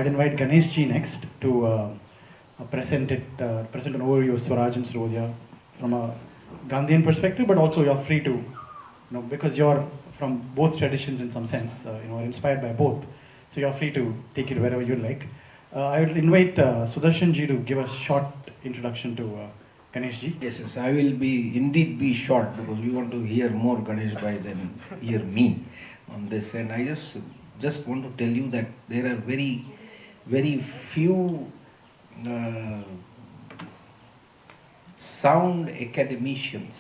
I'd invite Ganesh ji next to present an overview of Swaraj and Swaraj from a Gandhian perspective, but also you're free to, because you're from both traditions in some sense, are inspired by both. So you're free to take it wherever you like. I would invite Sudarshan ji to give a short introduction to Ganesh ji. Yes, I will indeed be short because we want to hear more Ganesh Bhai than hear me on this. And I just want to tell you that there are very few sound academicians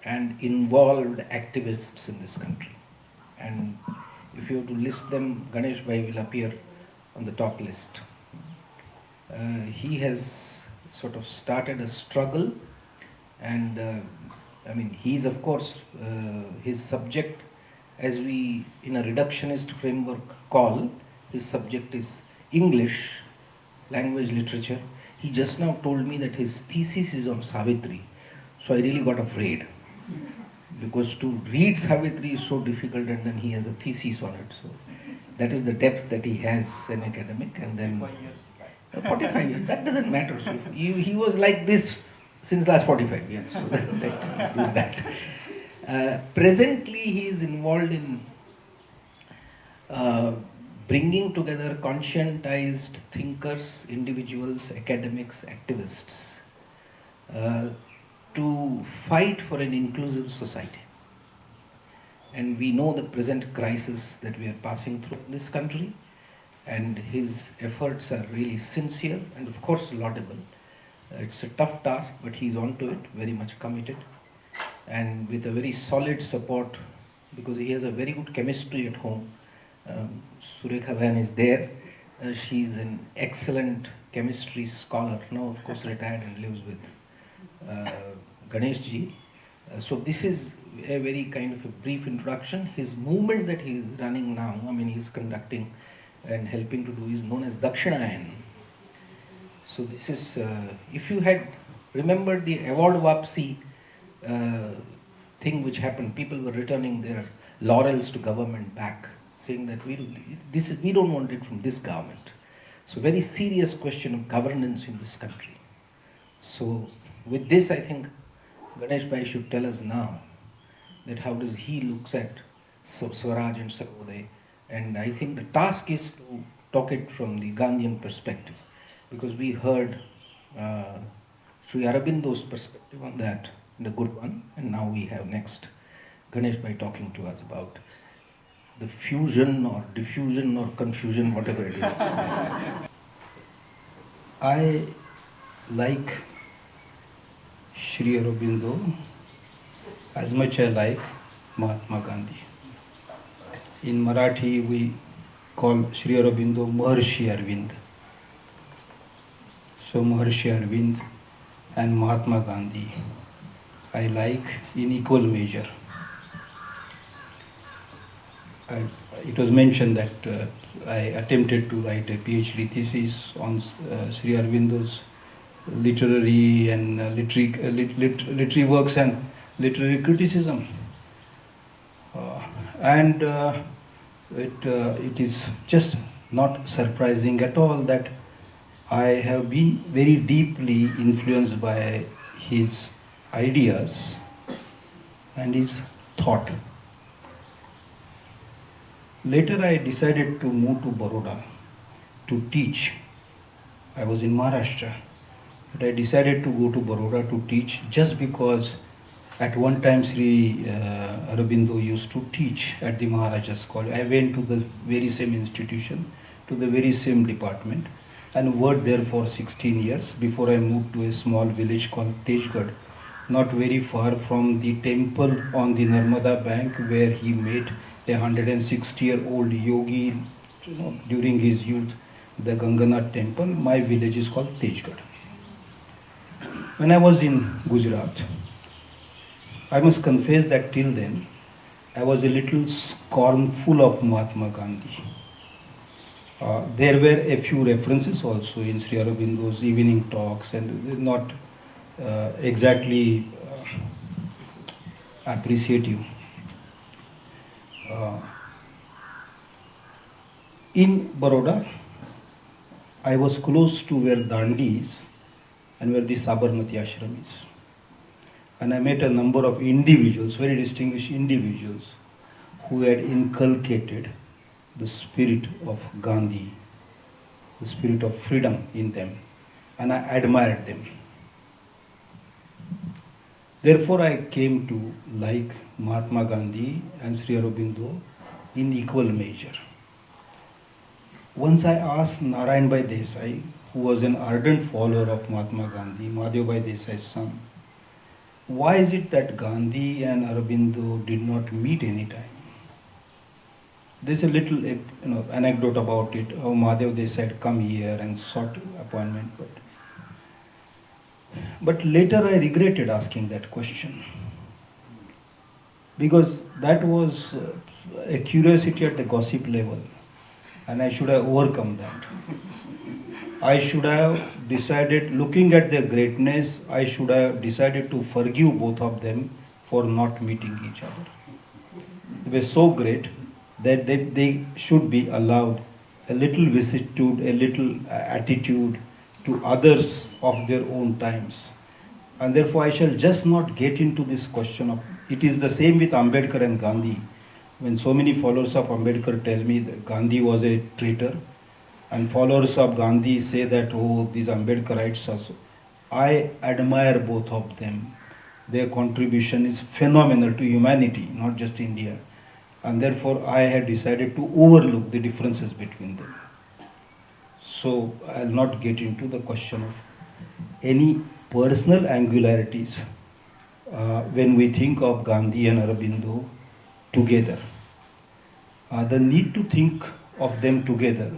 and involved activists in this country. And if you have to list them, Ganesh Bhai will appear on the top list. He has sort of started a struggle, and he's of course his subject, as we in a reductionist framework call, his subject is English language literature. He just now told me that his thesis is on Savitri, so I really got afraid because to read Savitri is so difficult, and then he has a thesis on it. So that is the depth that he has an academic. And then 45 years, that doesn't matter. So he was like this since last 45 years. So that. Presently, he is involved in bringing together conscientized thinkers, individuals, academics, activists to fight for an inclusive society. And we know the present crisis that we are passing through in this country, and his efforts are really sincere and of course laudable. It's a tough task, but he's on to it, very much committed, and with a very solid support, because he has a very good chemistry at home. Surekha Van is there. She's an excellent chemistry scholar, now of course retired and lives with Ganesh ji. So this is a very kind of a brief introduction. His movement that he is running now, he's conducting and helping to do, is known as Dakshinayan. So this is, if you had remembered the award Vapsi thing which happened, people were returning their laurels to government back, saying that we don't want it from this government. So very serious question of governance in this country. So with this, I think Ganesh Bhai should tell us now that how does he looks at Swaraj and Sarvodaya. And I think the task is to talk it from the Gandhian perspective, because we heard Sri Aurobindo's perspective on that, the good one, and now we have next Ganesh Bhai talking to us about the fusion or diffusion or confusion, whatever it is. I like Sri Aurobindo as much as I like Mahatma Gandhi. In Marathi, we call Sri Aurobindo Maharshi Arvind. So Maharshi Arvind and Mahatma Gandhi, I like in equal measure. It was mentioned that I attempted to write a PhD thesis on Sri Aurobindo's literary and literary works and literary criticism. It is just not surprising at all that I have been very deeply influenced by his ideas and his thought. Later I decided to move to Baroda to teach. I was in Maharashtra, but I decided to go to Baroda to teach just because at one time Sri Aurobindo used to teach at the Maharaja's College. I went to the very same institution, to the very same department, and worked there for 16 years before I moved to a small village called Tejgarh, not very far from the temple on the Narmada bank where he made a 160-year-old yogi during his youth, the Ganganath temple. My village is called Tejgarh. When I was in Gujarat, I must confess that till then, I was a little scornful of Mahatma Gandhi. There were a few references also in Sri Aurobindo's evening talks, and not exactly appreciative. In Baroda, I was close to where Dandi is and where the Sabarmati ashram is. And I met a number of individuals, very distinguished individuals, who had inculcated the spirit of Gandhi, the spirit of freedom in them, and I admired them. Therefore, I came to like Mahatma Gandhi and Sri Aurobindo in equal measure. Once I asked Narayan Bhai Desai, who was an ardent follower of Mahatma Gandhi, Madhav Bhai Desai's son, why is it that Gandhi and Aurobindo did not meet any time? There's a little anecdote about it. How Madhav Desai had come here and sought appointment, but later I regretted asking that question, because that was a curiosity at the gossip level, and I should have overcome that. I should have decided, looking at their greatness, I should have decided to forgive both of them for not meeting each other. They were so great that they should be allowed a little vicissitude, a little attitude to others of their own times. And therefore I shall just not get into this question of, it is the same with Ambedkar and Gandhi. When so many followers of Ambedkar tell me that Gandhi was a traitor, and followers of Gandhi say that, oh, these Ambedkarites are so. I admire both of them. Their contribution is phenomenal to humanity, not just India. And therefore I had decided to overlook the differences between them. So I'll not get into the question of any personal angularities when we think of Gandhi and Aurobindo together. The need to think of them together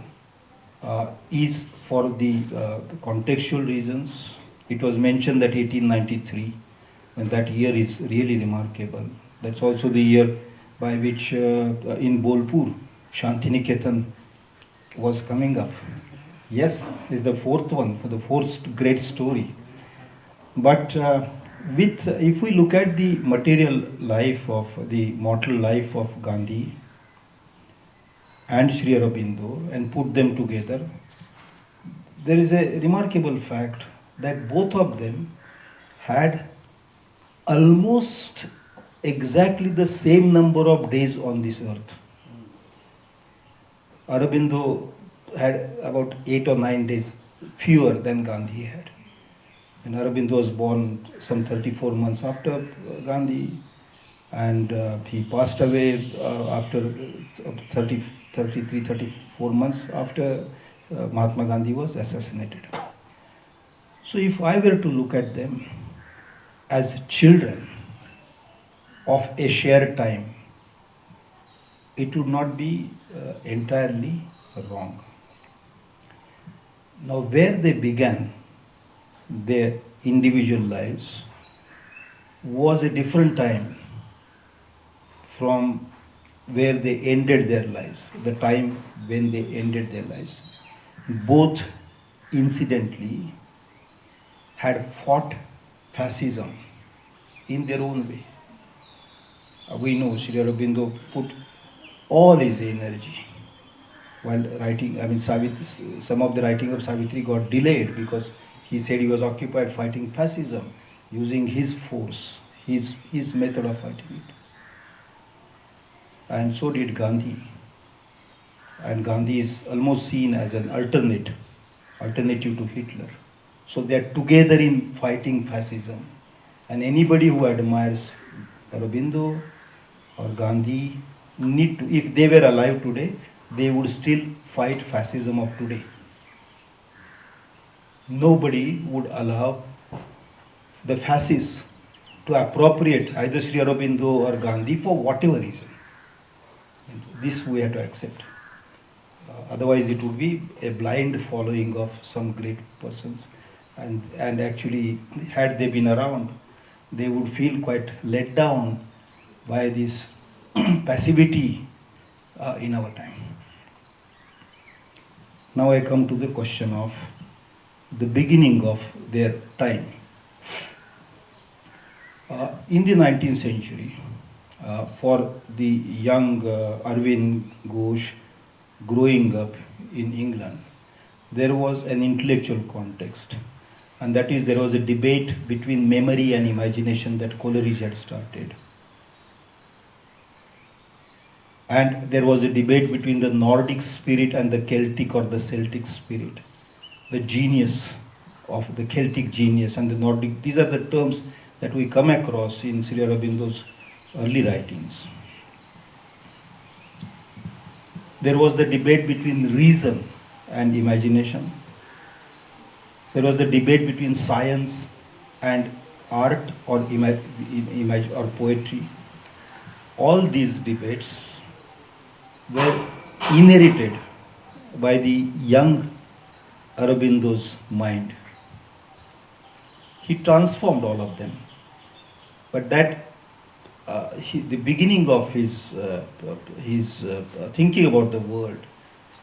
is for the contextual reasons. It was mentioned that 1893, and that year is really remarkable. That's also the year by which in Bolpur, Shantiniketan was coming up. Yes, is the fourth one, for the fourth great story. But if we look at the material life of, the mortal life of Gandhi and Sri Aurobindo and put them together, there is a remarkable fact that both of them had almost exactly the same number of days on this earth. Aurobindo had about 8 or 9 days fewer than Gandhi had. And Aurobindo was born some 34 months after Gandhi, and he passed away after 33, 34 months after Mahatma Gandhi was assassinated. So if I were to look at them as children of a shared time, it would not be entirely wrong. Now, where they began their individual lives was a different time from where they ended their lives, the time when they ended their lives. Both, incidentally, had fought fascism in their own way. We know Sri Aurobindo put all his energy while writing. I mean, some of the writing of Savitri got delayed because he said he was occupied fighting fascism, using his force, his method of fighting it. And so did Gandhi. And Gandhi is almost seen as an alternative to Hitler. So they are together in fighting fascism. And anybody who admires Aurobindo or Gandhi need to, if they were alive today, they would still fight fascism of today. Nobody would allow the fascists to appropriate either Sri Aurobindo or Gandhi for whatever reason. This we have to accept. Otherwise it would be a blind following of some great persons. And actually, had they been around, they would feel quite let down by this passivity in our time. Now I come to the question of the beginning of their time. In the 19th century, for the young Arvind Ghosh growing up in England, there was an intellectual context, and that is there was a debate between memory and imagination that Coleridge had started. And there was a debate between the Nordic spirit and the Celtic or the Celtic spirit. The genius of the Celtic genius and the Nordic, these are the terms that we come across in Sri Aurobindo's early writings. There was the debate between reason and imagination. There was the debate between science and art or image or poetry. All these debates were inherited by the young Aurobindo's mind. He transformed all of them. But that the beginning of his thinking about the world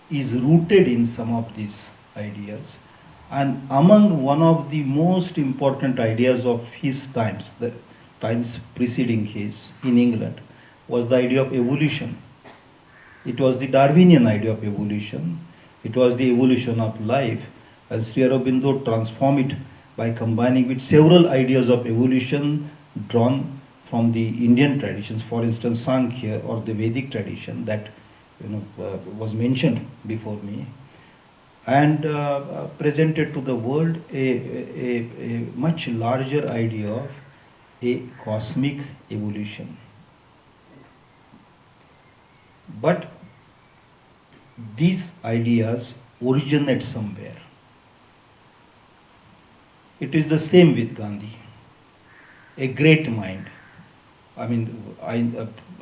is rooted in some of these ideas. And among one of the most important ideas of his times, the times preceding his in England, was the idea of evolution. It was the Darwinian idea of evolution. It was the evolution of life. And Sri Aurobindo transformed it by combining with several ideas of evolution drawn from the Indian traditions, for instance, Sankhya or the Vedic tradition that was mentioned before me, and presented to the world a much larger idea of a cosmic evolution. But these ideas originate somewhere. It is the same with Gandhi. A great mind. I mean,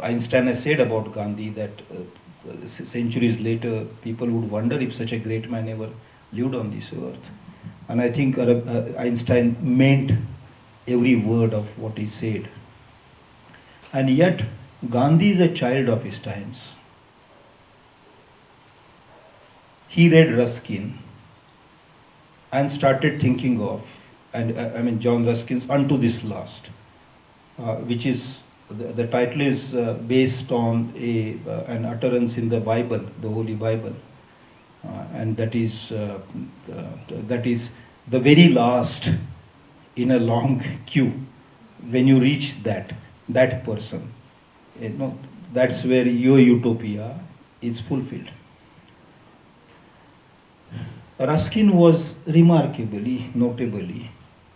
Einstein has said about Gandhi that centuries later people would wonder if such a great man ever lived on this earth. And I think Einstein meant every word of what he said. And yet, Gandhi is a child of his times. He read Ruskin and started thinking of, and John Ruskin's Unto This Last, which is, the title is based on an utterance in the Bible, the Holy Bible, and that is the very last in a long queue. When you reach that person, that's where your utopia is fulfilled. Ruskin was remarkably, notably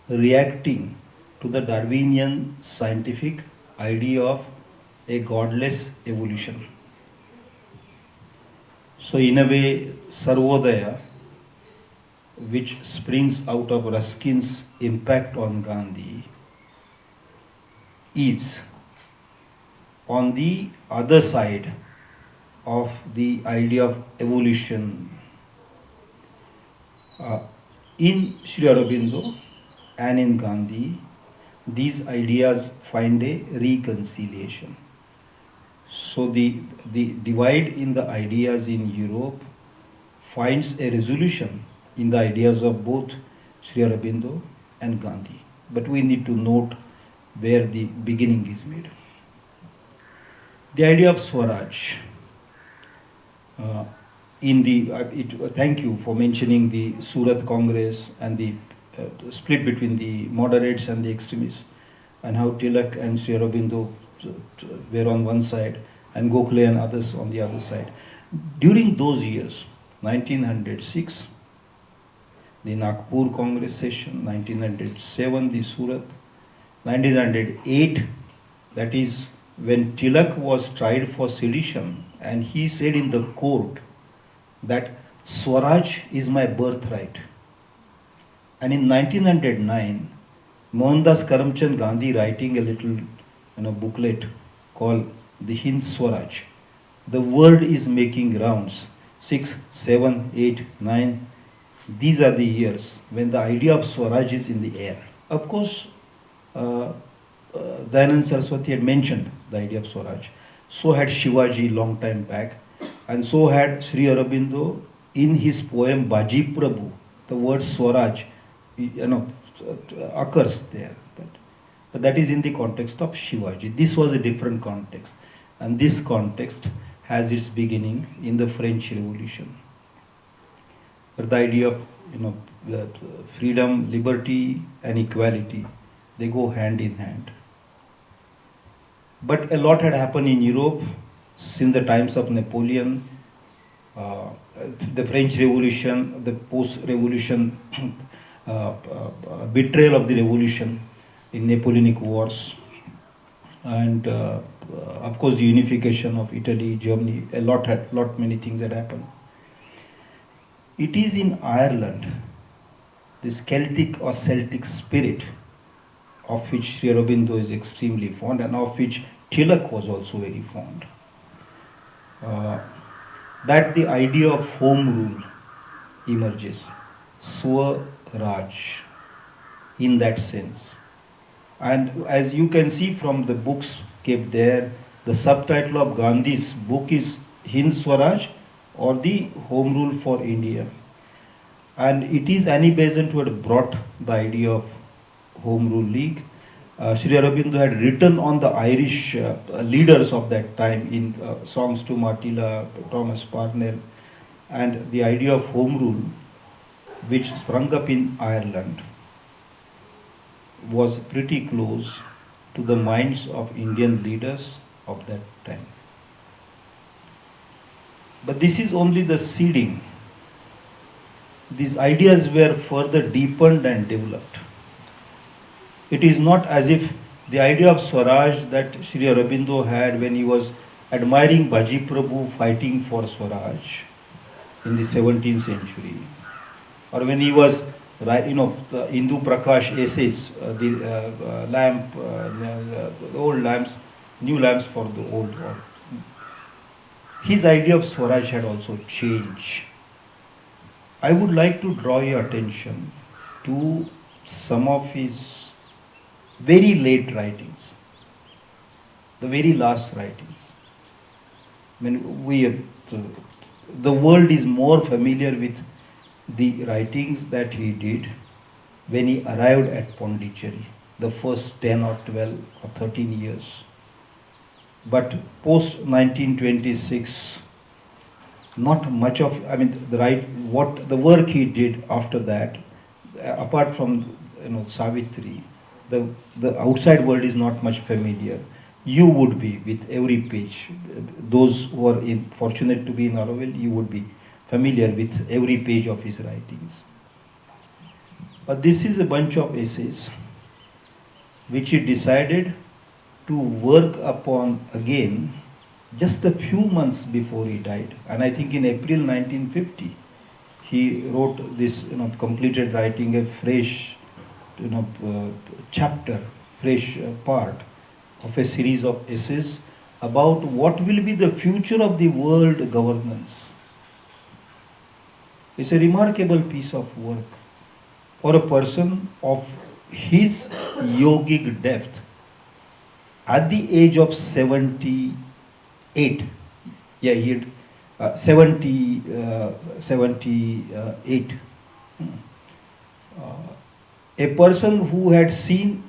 reacting to the Darwinian scientific idea of a godless evolution. So in a way, Sarvodaya, which springs out of Ruskin's impact on Gandhi, is on the other side of the idea of evolution. In Sri Aurobindo and in Gandhi, these ideas find a reconciliation. So the divide in the ideas in Europe finds a resolution in the ideas of both Sri Aurobindo and Gandhi. But we need to note where the beginning is made. The idea of Swaraj. Thank you for mentioning the Surat Congress and the split between the moderates and the extremists, and how Tilak and Sri Aurobindo were on one side and Gokhale and others on the other side. During those years, 1906, the Nagpur Congress session, 1907, the Surat, 1908, that is when Tilak was tried for sedition, and he said in the court that Swaraj is my birthright. And in 1909, Mohandas Karamchand Gandhi, writing a little booklet called The Hind Swaraj, the word is making rounds. 6, 7, 8, 9, these are the years when the idea of Swaraj is in the air. Of course, Dayanand Saraswati had mentioned the idea of Swaraj. So had Shivaji long time back, and so had Sri Aurobindo in his poem Baji Prabhu. The word Swaraj, occurs there, but that is in the context of Shivaji. This was a different context, and this context has its beginning in the French Revolution. but the idea of that freedom, liberty, and equality, they go hand in hand. But a lot had happened in Europe since the times of Napoleon, uh, the French Revolution, the post-revolution betrayal of the revolution in Napoleonic Wars, and of course the unification of Italy, Germany. Many things had happened. It is in Ireland, this Celtic or Celtic spirit, of which Sri Aurobindo is extremely fond, and of which Tilak was also very fond, that the idea of home rule emerges, Swaraj, in that sense. And as you can see from the books kept there, the subtitle of Gandhi's book is Hind Swaraj, or the Home Rule for India. And it is Annie Besant who had brought the idea of Home Rule League. Sri Aurobindo had written on the Irish leaders of that time in Songs to Martilla, Thomas Parnell, and the idea of Home Rule, which sprung up in Ireland, was pretty close to the minds of Indian leaders of that time. But this is only the seeding. These ideas were further deepened and developed. It is not as if the idea of Swaraj that Sri Aurobindo had when he was admiring Baji Prabhu fighting for Swaraj in the 17th century, or when he was, the Hindu Prakash essays, the lamp, the old lamps, new lamps for the old world. His idea of Swaraj had also changed. I would like to draw your attention to some of his very late writings, the very last writings. I mean, the world is more familiar with the writings that he did when he arrived at Pondicherry, the first 10 or 12 or 13 years. But post 1926, not much of, the work he did after that, apart from Savitri, the outside world is not much familiar. You would be with every page. Those who are fortunate to be in Auroville, you would be familiar with every page of his writings. But this is a bunch of essays which he decided to work upon again just a few months before he died. And I think in April 1950, he wrote this, completed writing a fresh, chapter, fresh part of a series of essays about what will be the future of the world governance. It's a remarkable piece of work for a person of his yogic depth at the age of 78. Yeah, he had 78. A person who had seen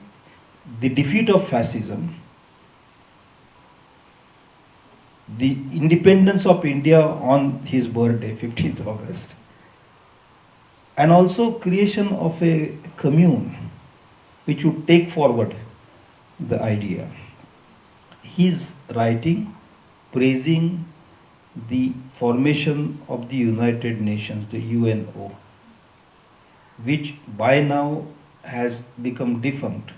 the defeat of fascism, the independence of India on his birthday, 15th August, and also creation of a commune which would take forward the idea. His writing praising the formation of the United Nations, the UNO, which by now has become defunct.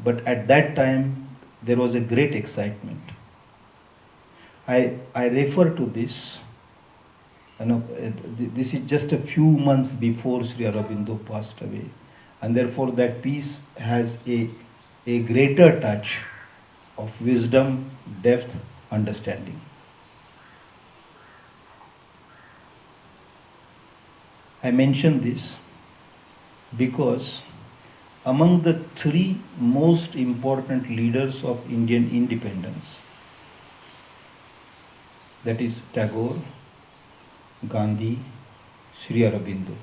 But at that time, there was a great excitement. I refer to this. This is just a few months before Sri Aurobindo passed away, and therefore that piece has a greater touch of wisdom, depth, understanding. I mention this because among the three most important leaders of Indian independence, that is Tagore, Gandhi, Sri Aurobindo.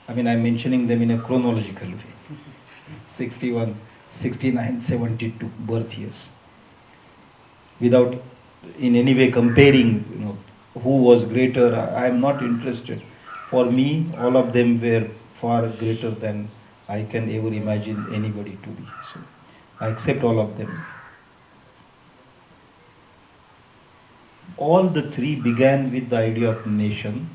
I'm mentioning them in a chronological way. 61, 69, 72 birth years. Without in any way comparing, who was greater, I am not interested. For me, all of them were far greater than I can ever imagine anybody to be. So I accept all of them. All the three began with the idea of nation.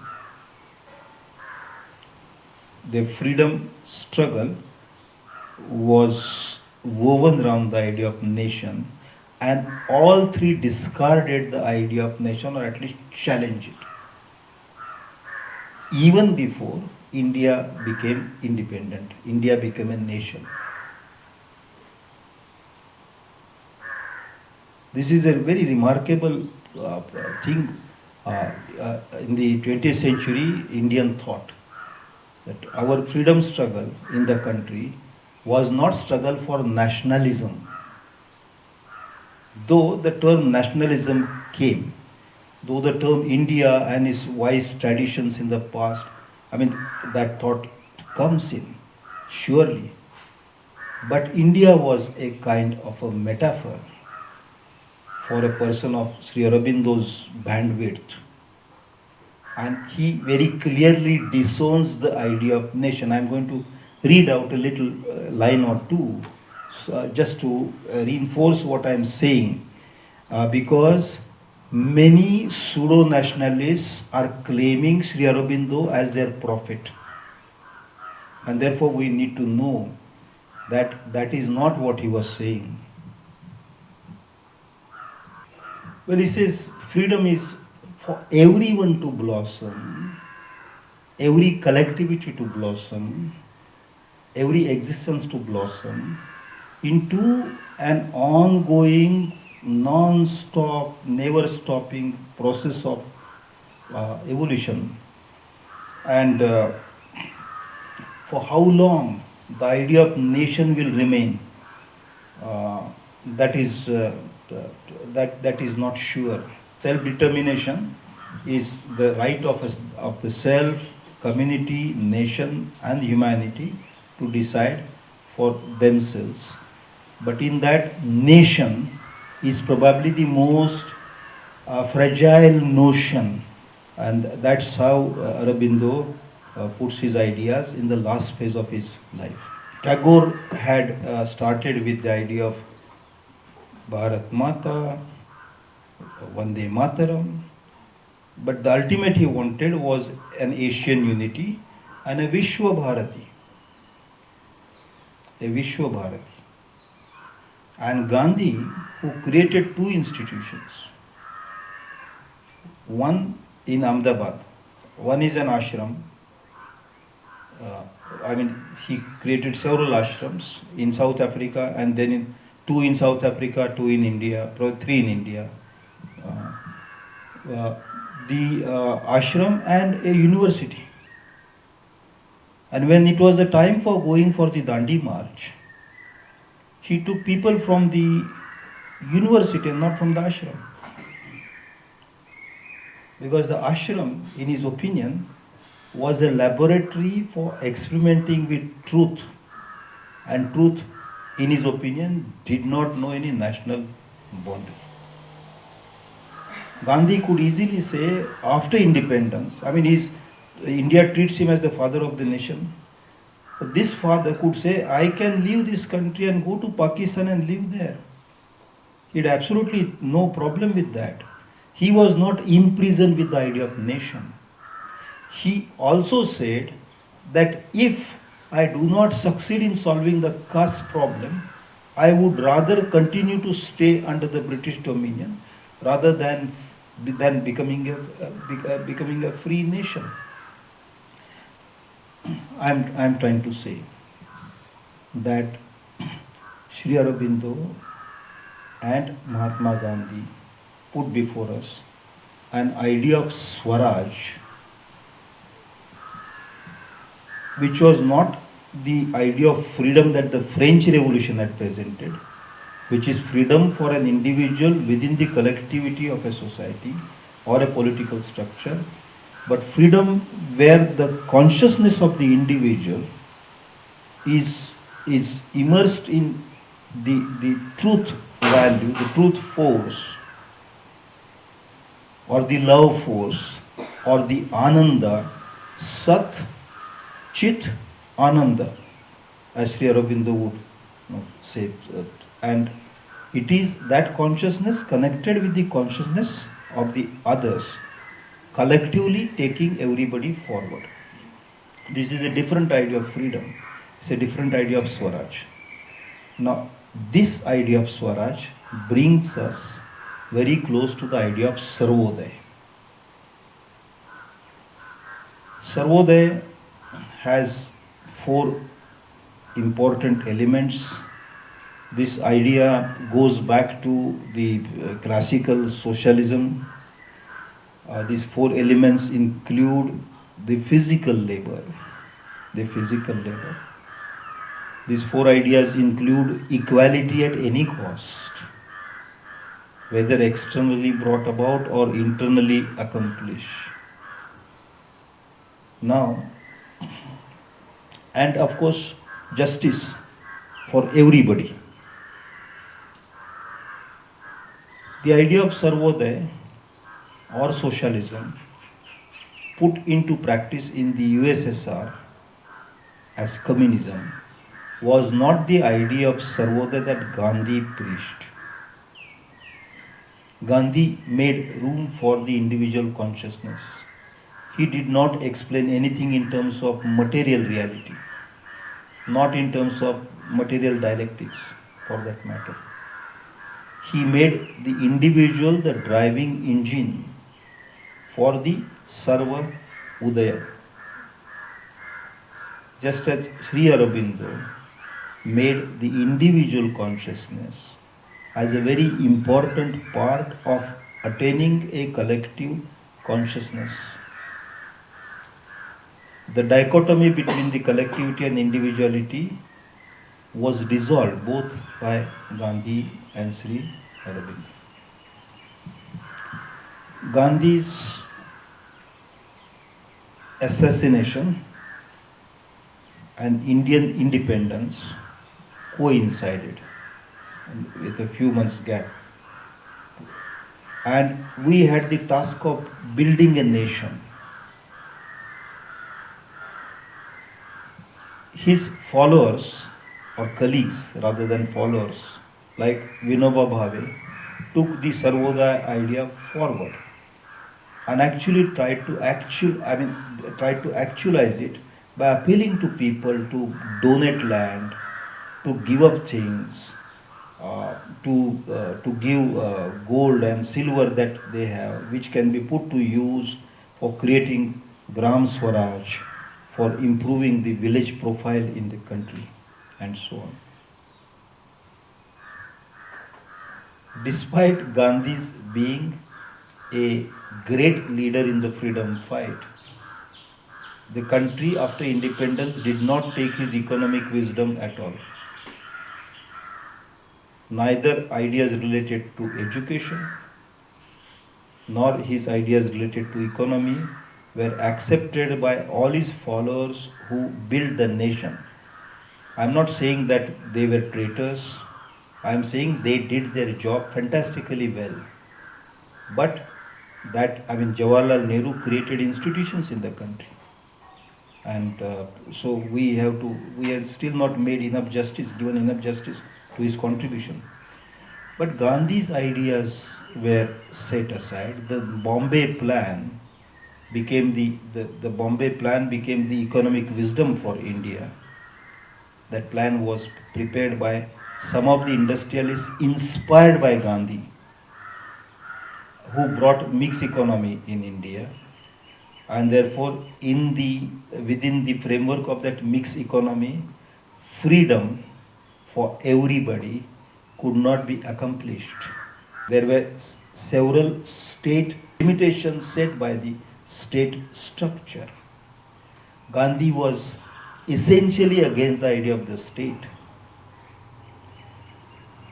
The freedom struggle was woven around the idea of nation, and all three discarded the idea of nation, or at least challenged it. Even before India became independent, India became a nation. This is a very remarkable thing in the 20th century Indian thought, that our freedom struggle in the country was not struggle for nationalism. Though the term nationalism came, though the term India and its wise traditions in the past, I mean, that thought comes in, surely. But India was a kind of a metaphor for a person of Sri Aurobindo's bandwidth. And he very clearly disowns the idea of nation. I'm going to read out a little line or two, just to reinforce what I'm saying, because many pseudo-nationalists are claiming Sri Aurobindo as their prophet. And therefore we need to know that that is not what he was saying. Well, he says freedom is for everyone to blossom, every collectivity to blossom, every existence to blossom into an ongoing, non-stop, never-stopping process of evolution. And for how long the idea of nation will remain, that is not sure. Self-determination is the right of the self, community, nation and humanity to decide for themselves. But in that, nation is probably the most fragile notion, and that's how Aurobindo puts his ideas in the last phase of his life. Tagore had started with the idea of Bharat Mata, Vande Mataram, but the ultimate he wanted was an Asian unity and a Vishwa Bharati. A Vishwa Bharati. And Gandhi, who created two institutions, one in Ahmedabad, one is an ashram. He created several ashrams in South Africa, and then two in South Africa, two in India, three in India. The ashram and a university. And when it was the time for going for the Dandi March, he took people from the university and not from the ashram. Because the ashram, in his opinion, was a laboratory for experimenting with truth. And truth, in his opinion, did not know any national boundary. Gandhi could easily say, after independence, India treats him as the father of the nation. But this father could say, I can leave this country and go to Pakistan and live there. He had absolutely no problem with that. He was not imprisoned with the idea of nation. He also said that if I do not succeed in solving the caste problem, I would rather continue to stay under the British dominion rather than becoming a free nation. I'm trying to say that Sri Aurobindo and Mahatma Gandhi put before us an idea of Swaraj, which was not the idea of freedom that the French Revolution had presented, which is freedom for an individual within the collectivity of a society or a political structure, but freedom where the consciousness of the individual is immersed in the truth value, the truth force, or the love force, or the ananda Sat, Chit, Ananda, as Sri Aurobindo would say. And it is that consciousness connected with the consciousness of the others, collectively taking everybody forward. This is a different idea of freedom. It's a different idea of Swaraj. Now, this idea of Swaraj brings us very close to the idea of Sarvodaya. Sarvodaya has four important elements. This idea goes back to the classical socialism. These four elements include the physical labor. These four ideas include equality at any cost, whether externally brought about or internally accomplished. Now, and of course, justice for everybody. The idea of Sarvodaya or socialism put into practice in the USSR as communism was not the idea of Sarvodaya that Gandhi preached. Gandhi made room for the individual consciousness. He did not explain anything in terms of material reality, not in terms of material dialectics for that matter. He made the individual the driving engine for the Sarva Udaya. Just as Sri Aurobindo made the individual consciousness as a very important part of attaining a collective consciousness. The dichotomy between the collectivity and individuality was dissolved both by Gandhi and Sri Aurobindo. Gandhi's assassination and Indian independence coincided with a few months gap. And we had the task of building a nation. His followers or colleagues rather than followers like Vinoba Bhave took the Sarvodaya idea forward and actually tried to actualize it by appealing to people to donate land, to give up things, to give gold and silver that they have, which can be put to use for creating Gram Swaraj, for improving the village profile in the country, and so on. Despite Gandhi's being a great leader in the freedom fight, the country after independence did not take his economic wisdom at all. Neither ideas related to education nor his ideas related to economy were accepted by all his followers who built the nation. I am not saying that they were traitors. I am saying they did their job fantastically well. But Jawaharlal Nehru created institutions in the country. And so we have still not made enough justice, given enough justice to his contribution. But Gandhi's ideas were set aside. The Bombay plan became the Bombay plan became the economic wisdom for India. That plan was prepared by some of the industrialists inspired by Gandhi, who brought mixed economy in India, and therefore within the framework of that mixed economy, freedom for everybody could not be accomplished. There were several state limitations set by the state structure. Gandhi was essentially against the idea of the state.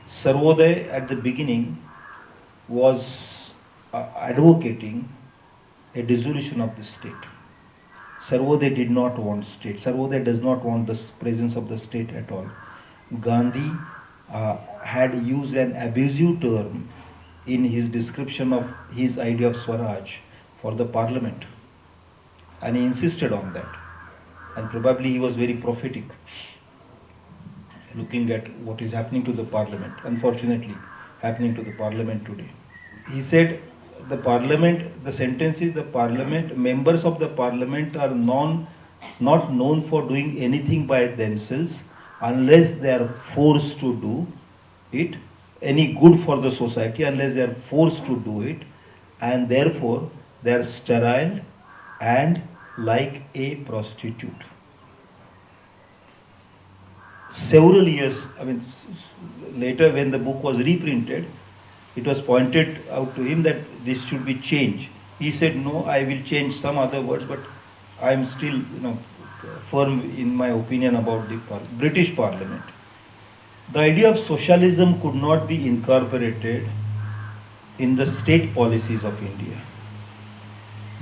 Sarvodaya at the beginning was advocating a dissolution of the state. Sarvodaya did not want state. Sarvodaya does not want the presence of the state at all. Gandhi had used an abusive term in his description of his idea of Swaraj for the parliament. and he insisted on that. And probably he was very prophetic, looking at what is happening to the parliament, unfortunately happening to the parliament today. He said, the parliament, the sentence is, the parliament, members of the parliament are not known for doing anything by themselves unless they are forced to do it, any good for the society, unless they are forced to do it, and therefore they are sterile and like a prostitute. Several years, later when the book was reprinted, it was pointed out to him that this should be changed. He said, no, I will change some other words, but I am still, firm in my opinion about the British Parliament. The idea of socialism could not be incorporated in the state policies of India,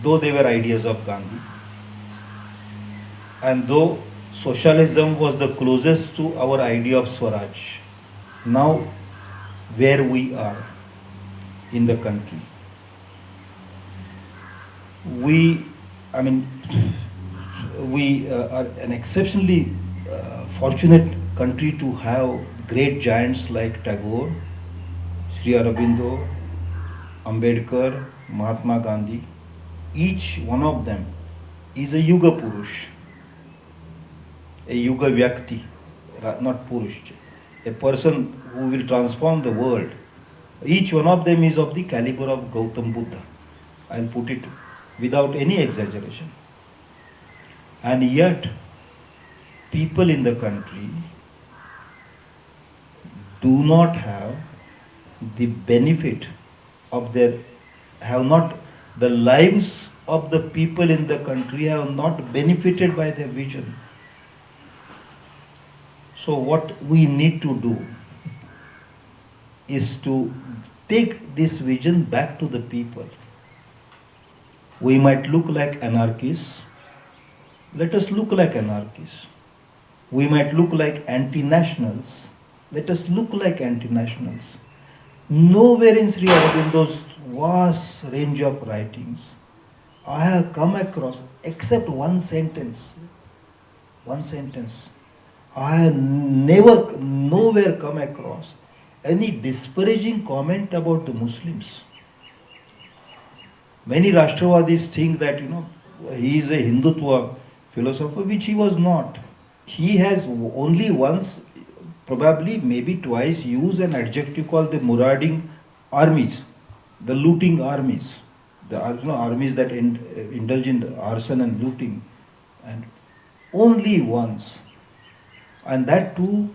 though they were ideas of Gandhi, and though socialism was the closest to our idea of Swaraj. Now, where we are in the country, we are an exceptionally fortunate country to have great giants like Tagore, Sri Aurobindo, Ambedkar, Mahatma Gandhi. Each one of them is a Yuga Purush, a Yuga Vyakti, not Purush, a person who will transform the world. Each one of them is of the caliber of Gautam Buddha. I'll put it without any exaggeration. And yet, people in the country do not have the benefit of the lives of the people in the country have not benefited by their vision. So what we need to do is to take this vision back to the people. We might look like anarchists. Let us look like anarchists. We might look like anti-nationals. Let us look like anti-nationals. Nowhere in Sri Aurobindo's vast range of writings I have come across, except one sentence. I have nowhere come across any disparaging comment about the Muslims. Many Rashtrawadis think that, he is a Hindutva philosopher, which he was not. He has only once, probably maybe twice, used an adjective called the marauding armies, the looting armies, the armies that indulge in arson and looting, and only once. And that too,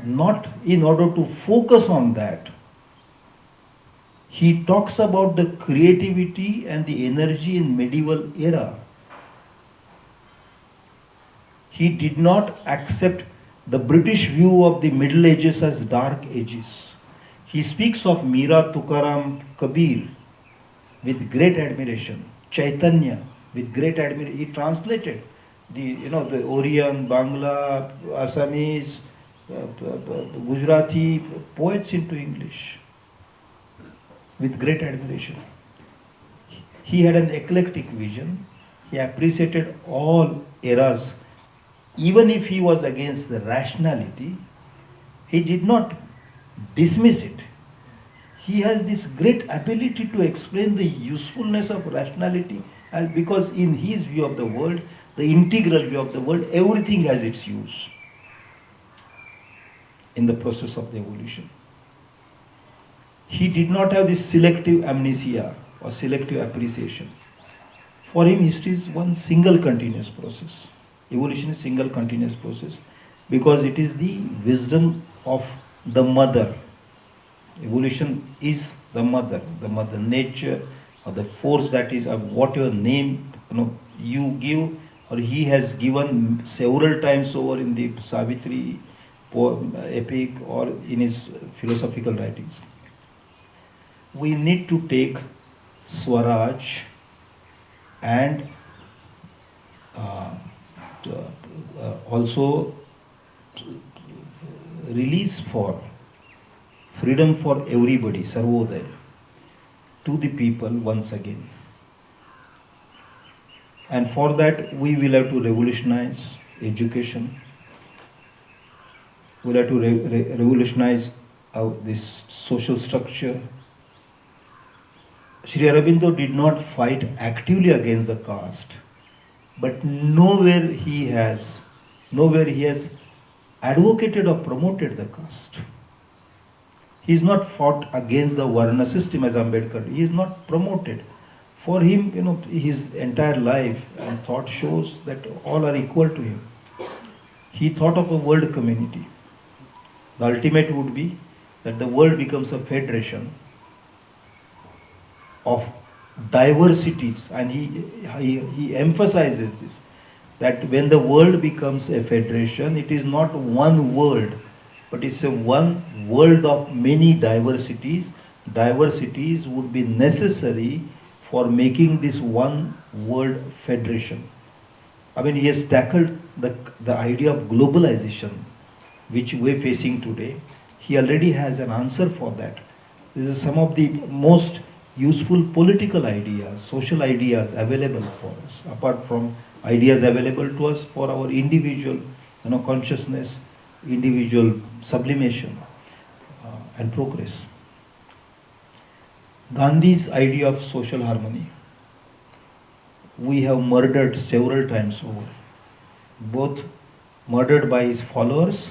not in order to focus on that. He talks about the creativity and the energy in medieval era. He did not accept the British view of the Middle Ages as dark ages. He speaks of Mira, Tukaram, Kabir with great admiration, Chaitanya with great admiration. He translated the Oriyan, Bangla, Assamese, Gujarati poets into English with great admiration. He had an eclectic vision. He appreciated all eras. Even if he was against the rationality, he did not dismiss it. He has this great ability to explain the usefulness of rationality, and because in his view of the world, the integral view of the world, everything has its use in the process of the evolution. He did not have this selective amnesia or selective appreciation. For him, history is one single continuous process. Evolution is single continuous process because it is the wisdom of the mother. Evolution is the mother nature, or the force that is of whatever name you give, or he has given several times over in the Savitri epic or in his philosophical writings. We need to take Swaraj and also release for freedom for everybody, Sarvodaya, to the people once again. And for that, we will have to revolutionize education. We'll have to revolutionize this social structure. Sri Aurobindo did not fight actively against the caste, but nowhere he has advocated or promoted the caste. He is not fought against the Varna system as Ambedkar. He is not promoted. For him, his entire life and thought shows that all are equal to him. He thought of a world community. The ultimate would be that the world becomes a federation of diversities, and he emphasizes this, that when the world becomes a federation, it is not one world, but it's a one world of many diversities. Diversities would be necessary for making this one world federation. I mean, he has tackled the idea of globalization, which we're facing today. He already has an answer for that. This is some of the most useful political ideas, social ideas available for us, apart from ideas available to us for our individual consciousness, individual sublimation and progress. Gandhi's idea of social harmony, we have murdered several times over, both murdered by his followers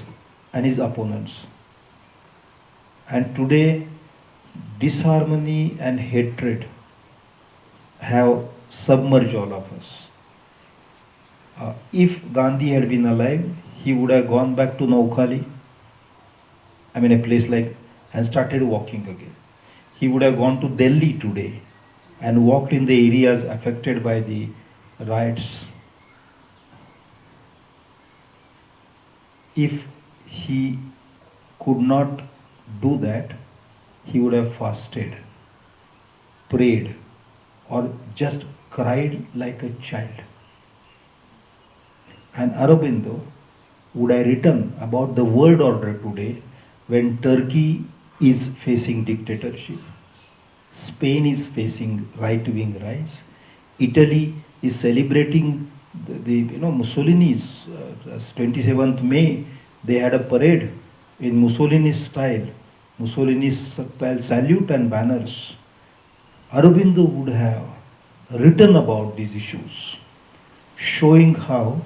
and his opponents. And today, disharmony and hatred have submerged all of us. If Gandhi had been alive, he would have gone back to Naukhali, a place like, and started walking again. He would have gone to Delhi today and walked in the areas affected by the riots. If he could not do that, he would have fasted, prayed, or just cried like a child. And Aurobindo would have written about the world order today, when Turkey is facing dictatorship, Spain is facing right-wing rise, Italy is celebrating the Mussolini's 27th May. They had a parade in Mussolini's style salute and banners. Aurobindo would have written about these issues, showing how,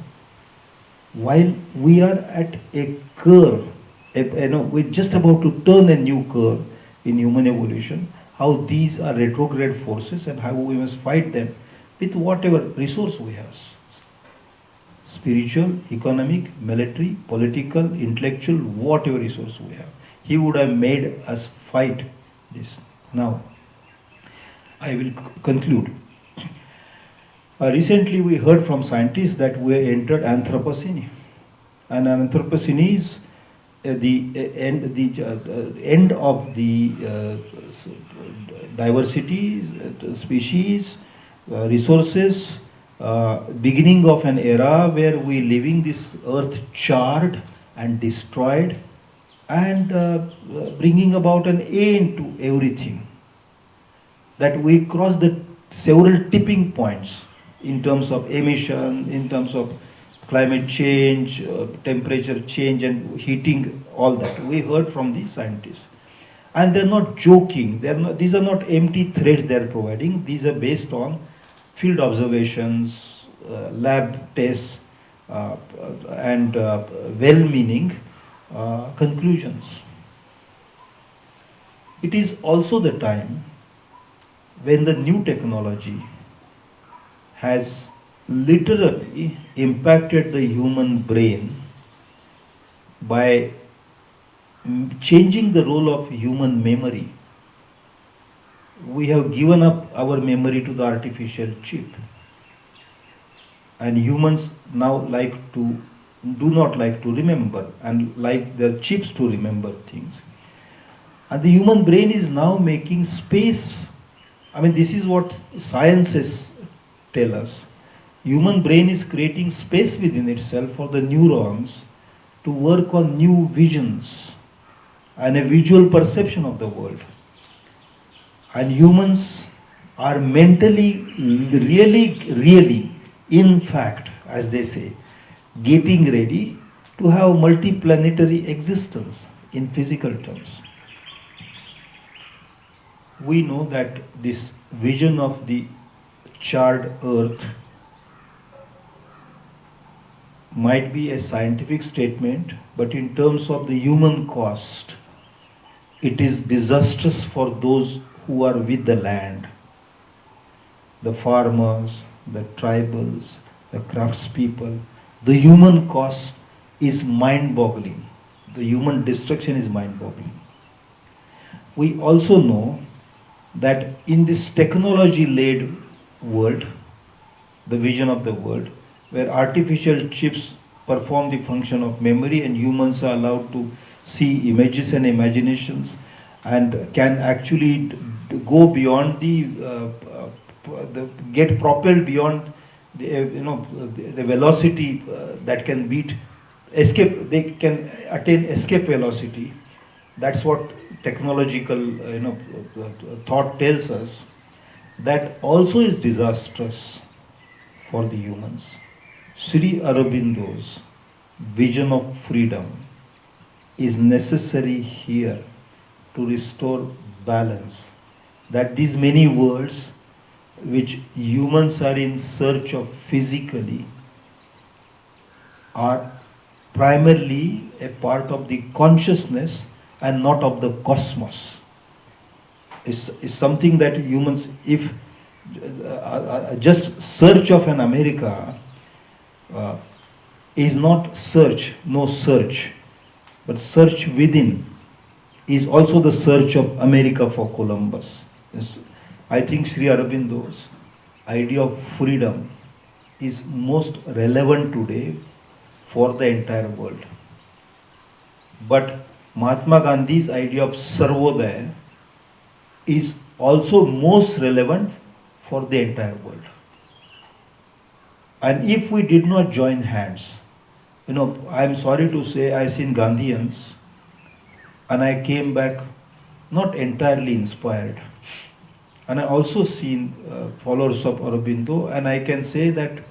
while we are at a curve, we're just about to turn a new curve in human evolution, how these are retrograde forces and how we must fight them with whatever resource we have. Spiritual, economic, military, political, intellectual, whatever resource we have. He would have made us fight this. Now, I will conclude. Recently we heard from scientists that we entered Anthropocene. And Anthropocene is the end of the diversity, species, resources, beginning of an era where we living this earth charred and destroyed, and bringing about an end to everything. That we cross the several tipping points in terms of emission, in terms of climate change, temperature change and heating, all that. We heard from the scientists. And they're not joking. These are not empty threats they're providing. These are based on field observations, lab tests, and well-meaning conclusions. It is also the time when the new technology has literally impacted the human brain by changing the role of human memory. We have given up our memory to the artificial chip, and humans now do not like to remember and like their chips to remember things. And the human brain is now making space. This is what sciences tell us. Human brain is creating space within itself for the neurons to work on new visions and a visual perception of the world. And humans are mentally really in fact, as they say, getting ready to have multiplanetary existence in physical terms. We know that this vision of the charred earth might be a scientific statement, but in terms of the human cost, it is disastrous for those who are with the land. The farmers, the tribals, the craftspeople. The human cost is mind-boggling. The human destruction is mind-boggling. We also know that in this technology-led world, the vision of the world, where artificial chips perform the function of memory and humans are allowed to see images and imaginations and can actually go beyond get propelled beyond the velocity that can beat escape. They can attain escape velocity. That's what technological thought tells us. That also is disastrous for the humans. Sri Aurobindo's vision of freedom is necessary here to restore balance. That these many worlds which humans are in search of physically are primarily a part of the consciousness and not of the cosmos. Is something that humans, if just search of an America is not search, no search, but search within is also the search of America for Columbus. I think Sri Aurobindo's idea of freedom is most relevant today for the entire world. But Mahatma Gandhi's idea of Sarvodaya is also most relevant for the entire world. And if we did not join hands, I'm sorry to say, I seen Gandhians and I came back not entirely inspired. And I also seen followers of Aurobindo, and I can say that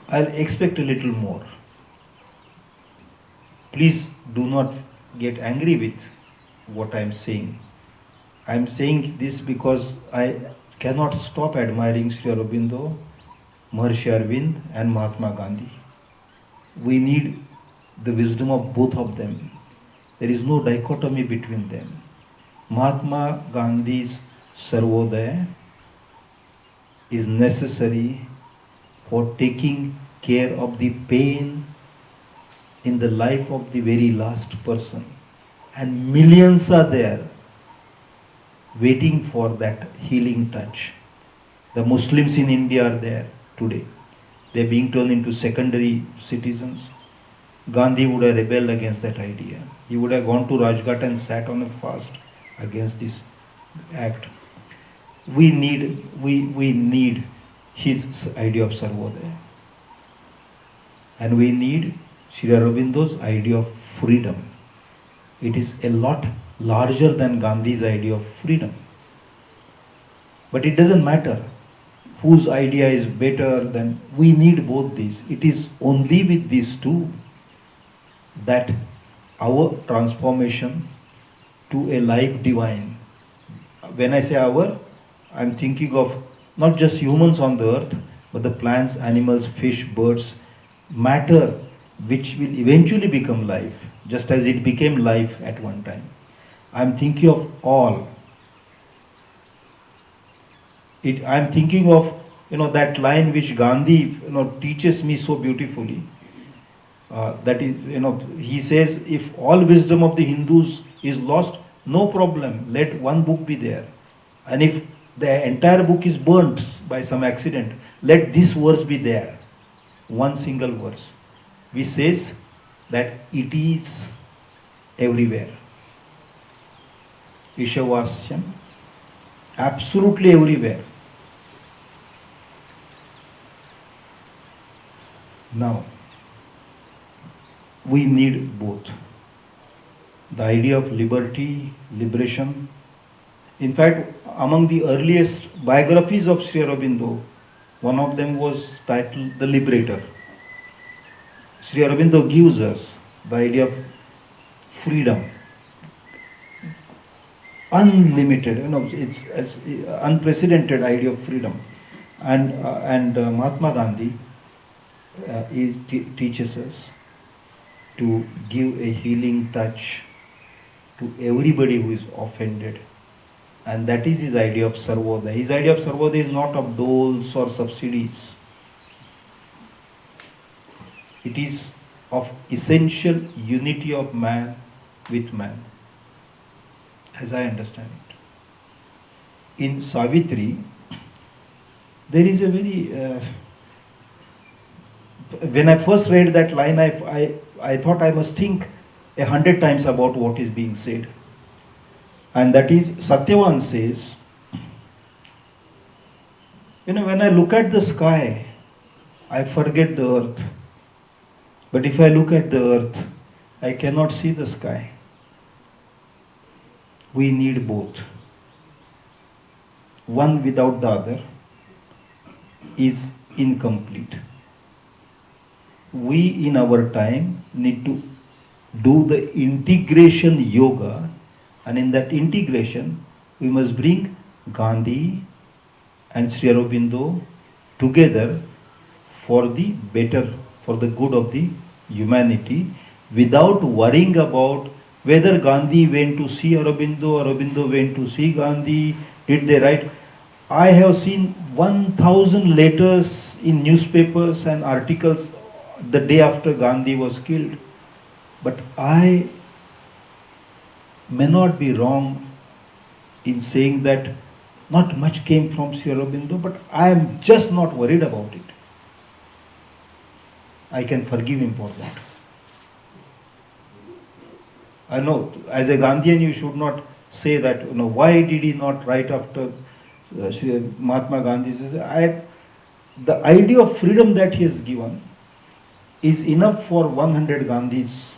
I'll expect a little more. Please do not get angry with what I'm saying. I'm saying this because I cannot stop admiring Sri Aurobindo, Maharishi Arvind and Mahatma Gandhi. We need the wisdom of both of them. There is no dichotomy between them. Mahatma Gandhi's Sarvodaya is necessary for taking care of the pain in the life of the very last person. And millions are there waiting for that healing touch. The Muslims in India are there today. They're being turned into secondary citizens. Gandhi would have rebelled against that idea. He would have gone to Rajghat and sat on a fast against this act. We need his idea of Sarvodaya. And we need Sri Aurobindo's idea of freedom. It is a lot larger than Gandhi's idea of freedom. But it doesn't matter whose idea is better than, we need both these. It is only with these two that our transformation to a life divine. When I say our, I'm thinking of not just humans on the earth, but the plants, animals, fish, birds, matter which will eventually become life, just as it became life at one time. I'm thinking of all. I'm thinking of that line which Gandhi teaches me so beautifully. That is, he says, if all wisdom of the Hindus is lost, no problem, let one book be there. And if the entire book is burnt by some accident, let this verse be there, one single verse, which says that it is everywhere. Ishavasyam, absolutely everywhere. Now, we need both. The idea of liberty, liberation. In fact, among the earliest biographies of Sri Aurobindo, One of them was titled The Liberator. Sri Aurobindo gives us the idea of freedom, unlimited, it's as unprecedented idea of freedom. And Mahatma Gandhi teaches us to give a healing touch to everybody who is offended. And that is his idea of Sarvodaya. His idea of Sarvodaya is not of doles or subsidies. It is of essential unity of man with man, as I understand it. In Savitri, there is a very... when I first read that line, I thought I must think 100 times about what is being said. And that is, Satyavan says, when I look at the sky, I forget the earth. But if I look at the earth, I cannot see the sky. We need both. One without the other is incomplete. We in our time need to do the integration yoga, and in that integration we must bring Gandhi and Sri Aurobindo together for the better, for the good of the humanity, without worrying about whether Gandhi went to see Aurobindo, Aurobindo went to see Gandhi, did they write? I have seen 1,000 letters in newspapers and articles the day after Gandhi was killed. But I may not be wrong in saying that not much came from Sri Aurobindo, but I am just not worried about it. I can forgive him for that. I know, as a Gandhian, you should not say that, why did he not write after Mahatma Gandhi says, the idea of freedom that he has given is enough for 100 Gandhis.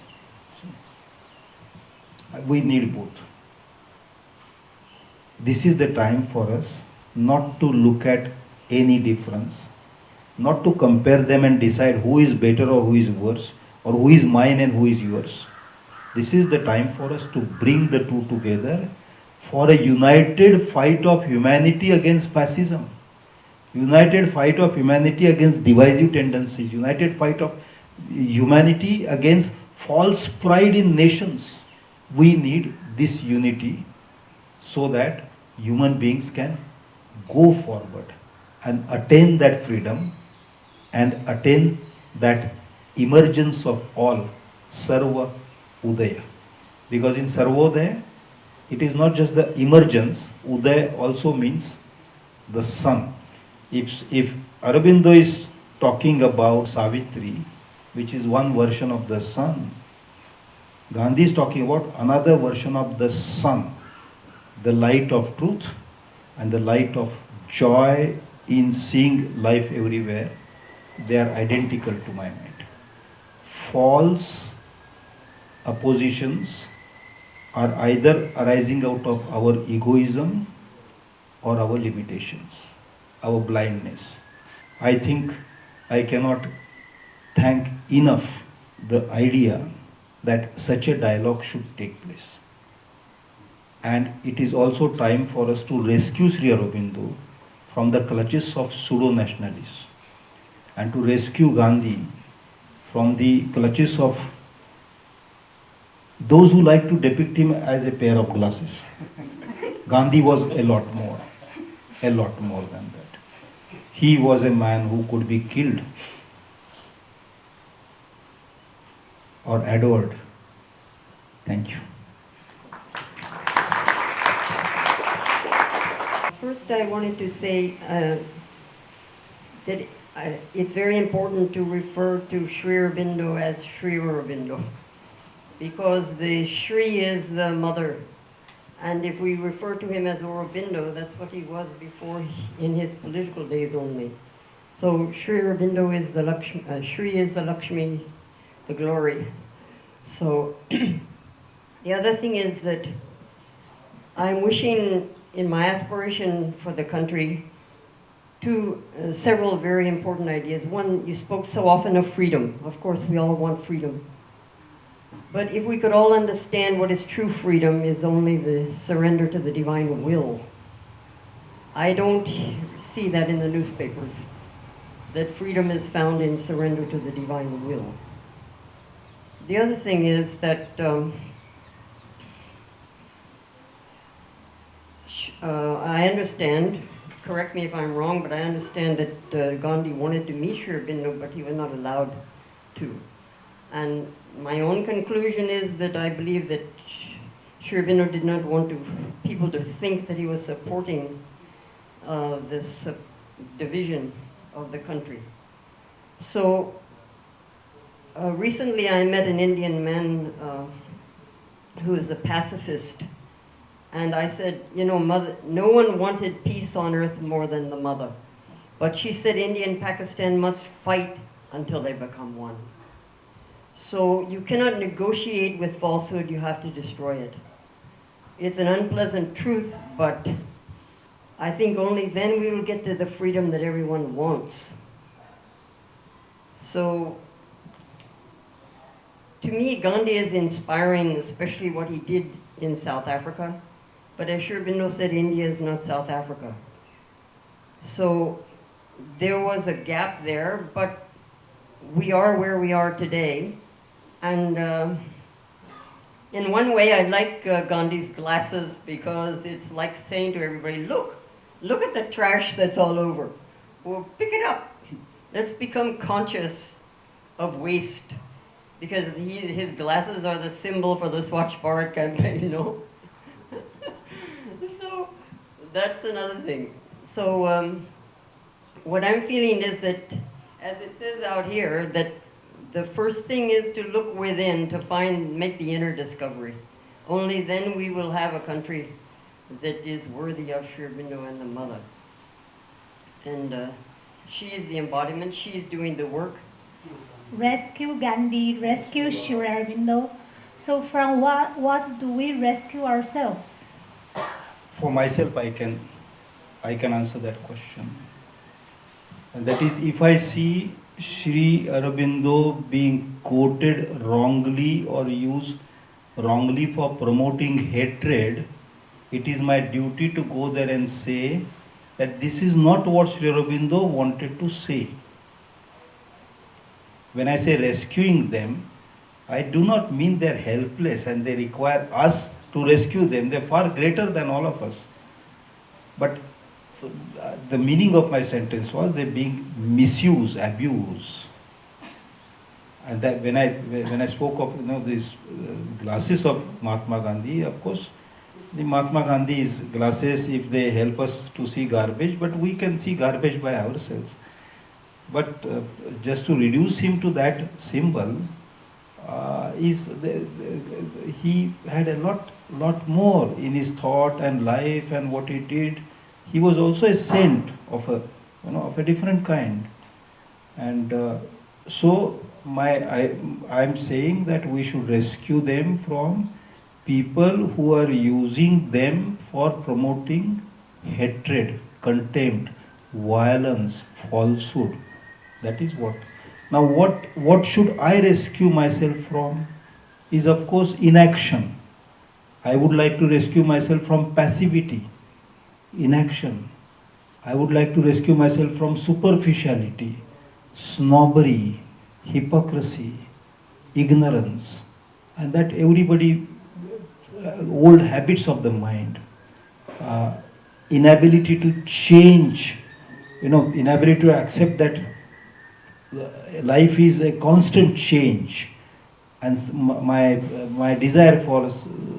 We need both. This is the time for us not to look at any difference, not to compare them and decide who is better or who is worse, or who is mine and who is yours. This is the time for us to bring the two together for a united fight of humanity against fascism, united fight of humanity against divisive tendencies, united fight of humanity against false pride in nations. We need this unity so that human beings can go forward and attain that freedom and attain that emergence of all, Sarva Udaya. Because in Sarvodaya, it is not just the emergence, Udaya also means the sun. If Aurobindo is talking about Savitri, which is one version of the sun, Gandhi is talking about another version of the sun, the light of truth and the light of joy in seeing life everywhere. They are identical to my mind. False oppositions are either arising out of our egoism or our limitations, our blindness. I think I cannot thank enough the idea that such a dialogue should take place. And it is also time for us to rescue Sri Aurobindo from the clutches of pseudo-nationalists and to rescue Gandhi from the clutches of those who like to depict him as a pair of glasses. Gandhi was a lot more than that. He was a man who could be killed or adored. Thank you. First, I wanted to say that it's very important to refer to Sri Aurobindo as Sri Aurobindo, because the Sri is the mother, and if we refer to him as Aurobindo, that's what he was before in his political days only. So Sri Aurobindo is the Lakshmi, Sri is the Lakshmi, the glory. So the other thing is that I'm wishing in my aspiration for the country several very important ideas. One, you spoke so often of freedom. Of course, we all want freedom. But if we could all understand what is true freedom is only the surrender to the divine will. I don't see that in the newspapers, that freedom is found in surrender to the divine will. The other thing is that I understand, correct me if I'm wrong, but I understand that Gandhi wanted to meet Sri Aurobindo, but he was not allowed to. And my own conclusion is that I believe that Sri Aurobindo did not want people to think that he was supporting this division of the country. So recently I met an Indian man who is a pacifist, and I said, you know, mother, no one wanted peace on earth more than the mother. But she said India and Pakistan must fight until they become one. So you cannot negotiate with falsehood, you have to destroy it. It's an unpleasant truth, but I think only then we will get to the freedom that everyone wants. So, to me, Gandhi is inspiring, especially what he did in South Africa. But as Sri Aurobindo said, India is not South Africa. So, there was a gap there, but we are where we are today. And in one way, I like Gandhi's glasses because it's like saying to everybody, look at the trash that's all over. Well, pick it up. Let's become conscious of waste, because his glasses are the symbol for the Swachh Bharat campaign, you know. So that's another thing. So what I'm feeling is that, as it says out here, that the first thing is to look within to make the inner discovery. Only then we will have a country that is worthy of Sri Aurobindo and the mother. And she is the embodiment, she is doing the work. Rescue Gandhi, rescue Sri Aurobindo. So from what do we rescue ourselves? For myself, I can answer that question. And that is, if I see Sri Aurobindo being quoted wrongly or used wrongly for promoting hatred, it is my duty to go there and say that this is not what Sri Aurobindo wanted to say. When I say rescuing them, I do not mean they are helpless and they require us to rescue them. They are far greater than all of us. But the meaning of my sentence was they are being misused, abused. And that when I spoke of these glasses of Mahatma Gandhi, of course, the Mahatma Gandhi's glasses, if they help us to see garbage, but we can see garbage by ourselves. But just to reduce him to that symbol, he had a lot more in his thought and life and what he did. He was also a saint of a different kind, and so I'm saying that we should rescue them from people who are using them for promoting hatred, contempt, violence, falsehood. That is what. Now what should I rescue myself from is, of course, inaction. I would like to rescue myself from passivity, inaction. I would like to rescue myself from superficiality, snobbery, hypocrisy, ignorance, and that everybody, old habits of the mind, inability to change, inability to accept that life is a constant change, and my desire for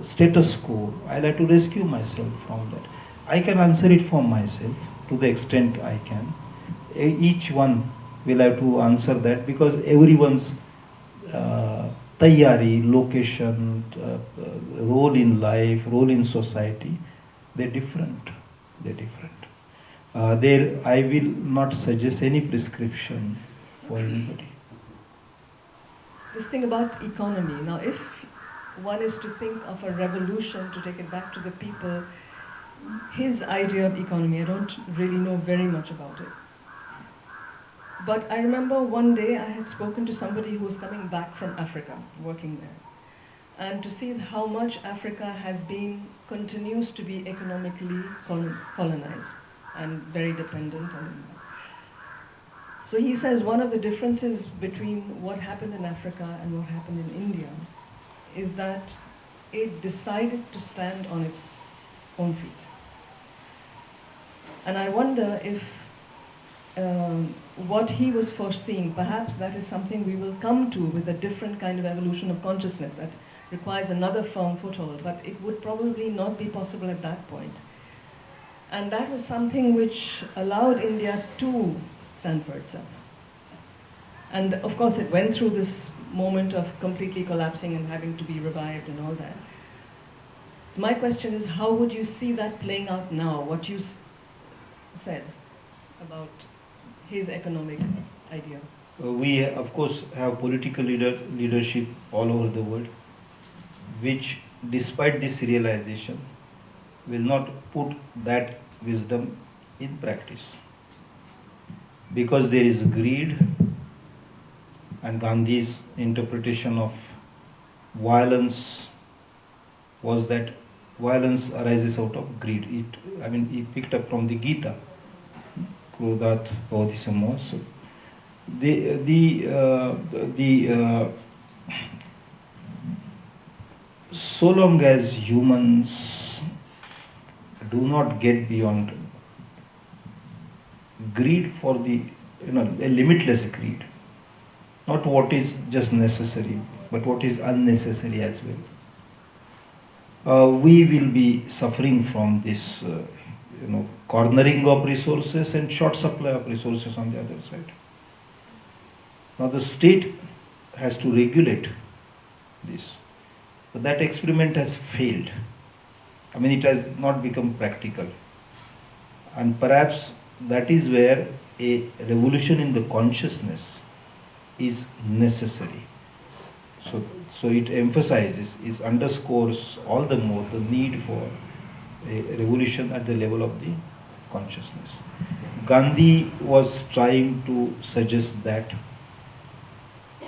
status quo. I like to rescue myself from that. I can answer it for myself to the extent I can. Each one will have to answer that, because everyone's tayyari, location, role in life, role in society, they're different. They're different. I will not suggest any prescription for anybody. This thing about economy. Now, if one is to think of a revolution to take it back to the people, his idea of economy. I don't really know very much about it. But I remember one day I had spoken to somebody who was coming back from Africa, working there, and to see how much Africa has been, continues to be economically colonized and very dependent on. So he says one of the differences between what happened in Africa and what happened in India is that it decided to stand on its own feet. And I wonder if what he was foreseeing, perhaps that is something we will come to with a different kind of evolution of consciousness that requires another firm foothold, but it would probably not be possible at that point. And that was something which allowed India to stand for itself. And of course it went through this moment of completely collapsing and having to be revived and all that. My question is, how would you see that playing out now, what you said about his economic idea? We, of course, have political leadership all over the world, which, despite this realization, will not put that wisdom in practice. Because there is greed, and Gandhi's interpretation of violence was that violence arises out of greed. He picked up from the Gita, Krodhat Bhavati Sammoha. So so long as humans do not get beyond greed for the, a limitless greed, not what is just necessary, but what is unnecessary as well. We will be suffering from this, cornering of resources and short supply of resources on the other side. Now the state has to regulate this. But that experiment has failed. It has not become practical. And perhaps that is where a revolution in the consciousness is necessary. So it emphasizes, it underscores all the more the need for a revolution at the level of the consciousness. Gandhi was trying to suggest that,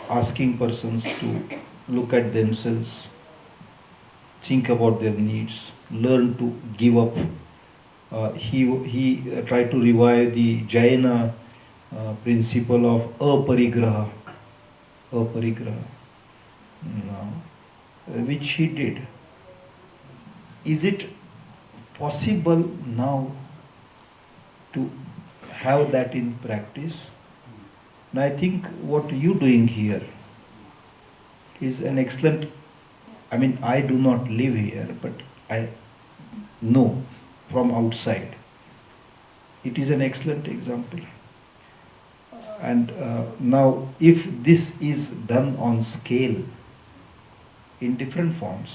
asking persons to look at themselves, think about their needs, learn to give up. He tried to revive the Jaina principle of aparigraha, which he did. Is it possible now to have that in practice? And I think what you're doing here is an excellent, I do not live here, but I know from outside. It is an excellent example. And now, if this is done on scale, in different forms,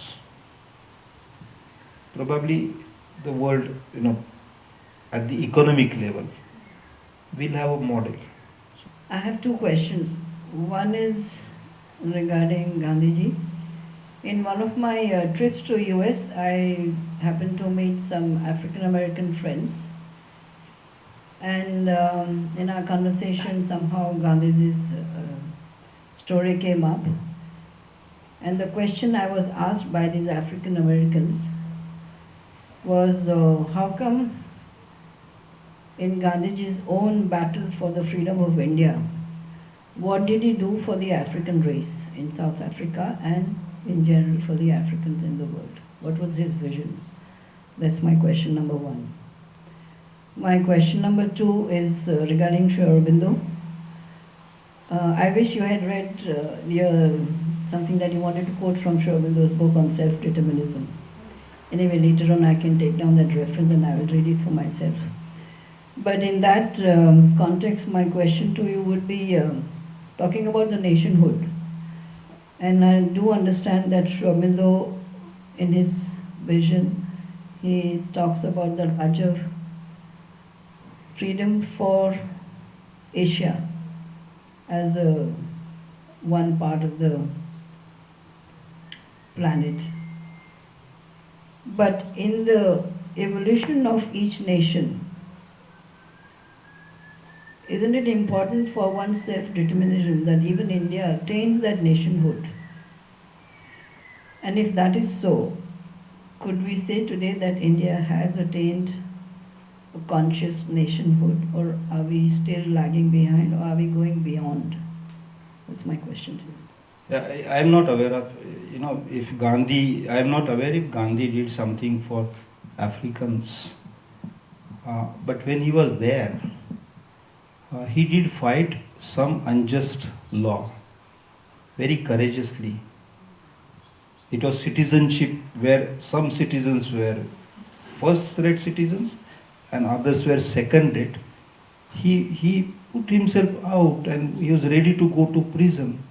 probably the world, at the economic level, will have a model. I have two questions. One is regarding Gandhiji. In one of my trips to US, I happened to meet some African American friends. And in our conversation, somehow Gandhiji's story came up. And the question I was asked by these African Americans was, how come in Gandhiji's own battle for the freedom of India, what did he do for the African race in South Africa and in general for the Africans in the world? What was his vision? That's my question number one. My question number two is regarding Sri Aurobindo. I wish you had read something that you wanted to quote from Sri Aurobindo's book on self-determinism. Anyway, later on I can take down that reference and I will read it for myself. But in that context, my question to you would be talking about the nationhood. And I do understand that Sri Aurobindo, in his vision, he talks about the larger freedom for Asia as one part of the planet. But in the evolution of each nation, isn't it important for one's self-determination that even India attains that nationhood? And if that is so, could we say today that India has attained a conscious nationhood, or are we still lagging behind, or are we going beyond? That's my question to you. Yeah, I am not aware of, if Gandhi, I am not aware if Gandhi did something for Africans. But when he was there, he did fight some unjust law very courageously. It was citizenship where some citizens were first-rate citizens and others were second-rate. He put himself out and he was ready to go to prison.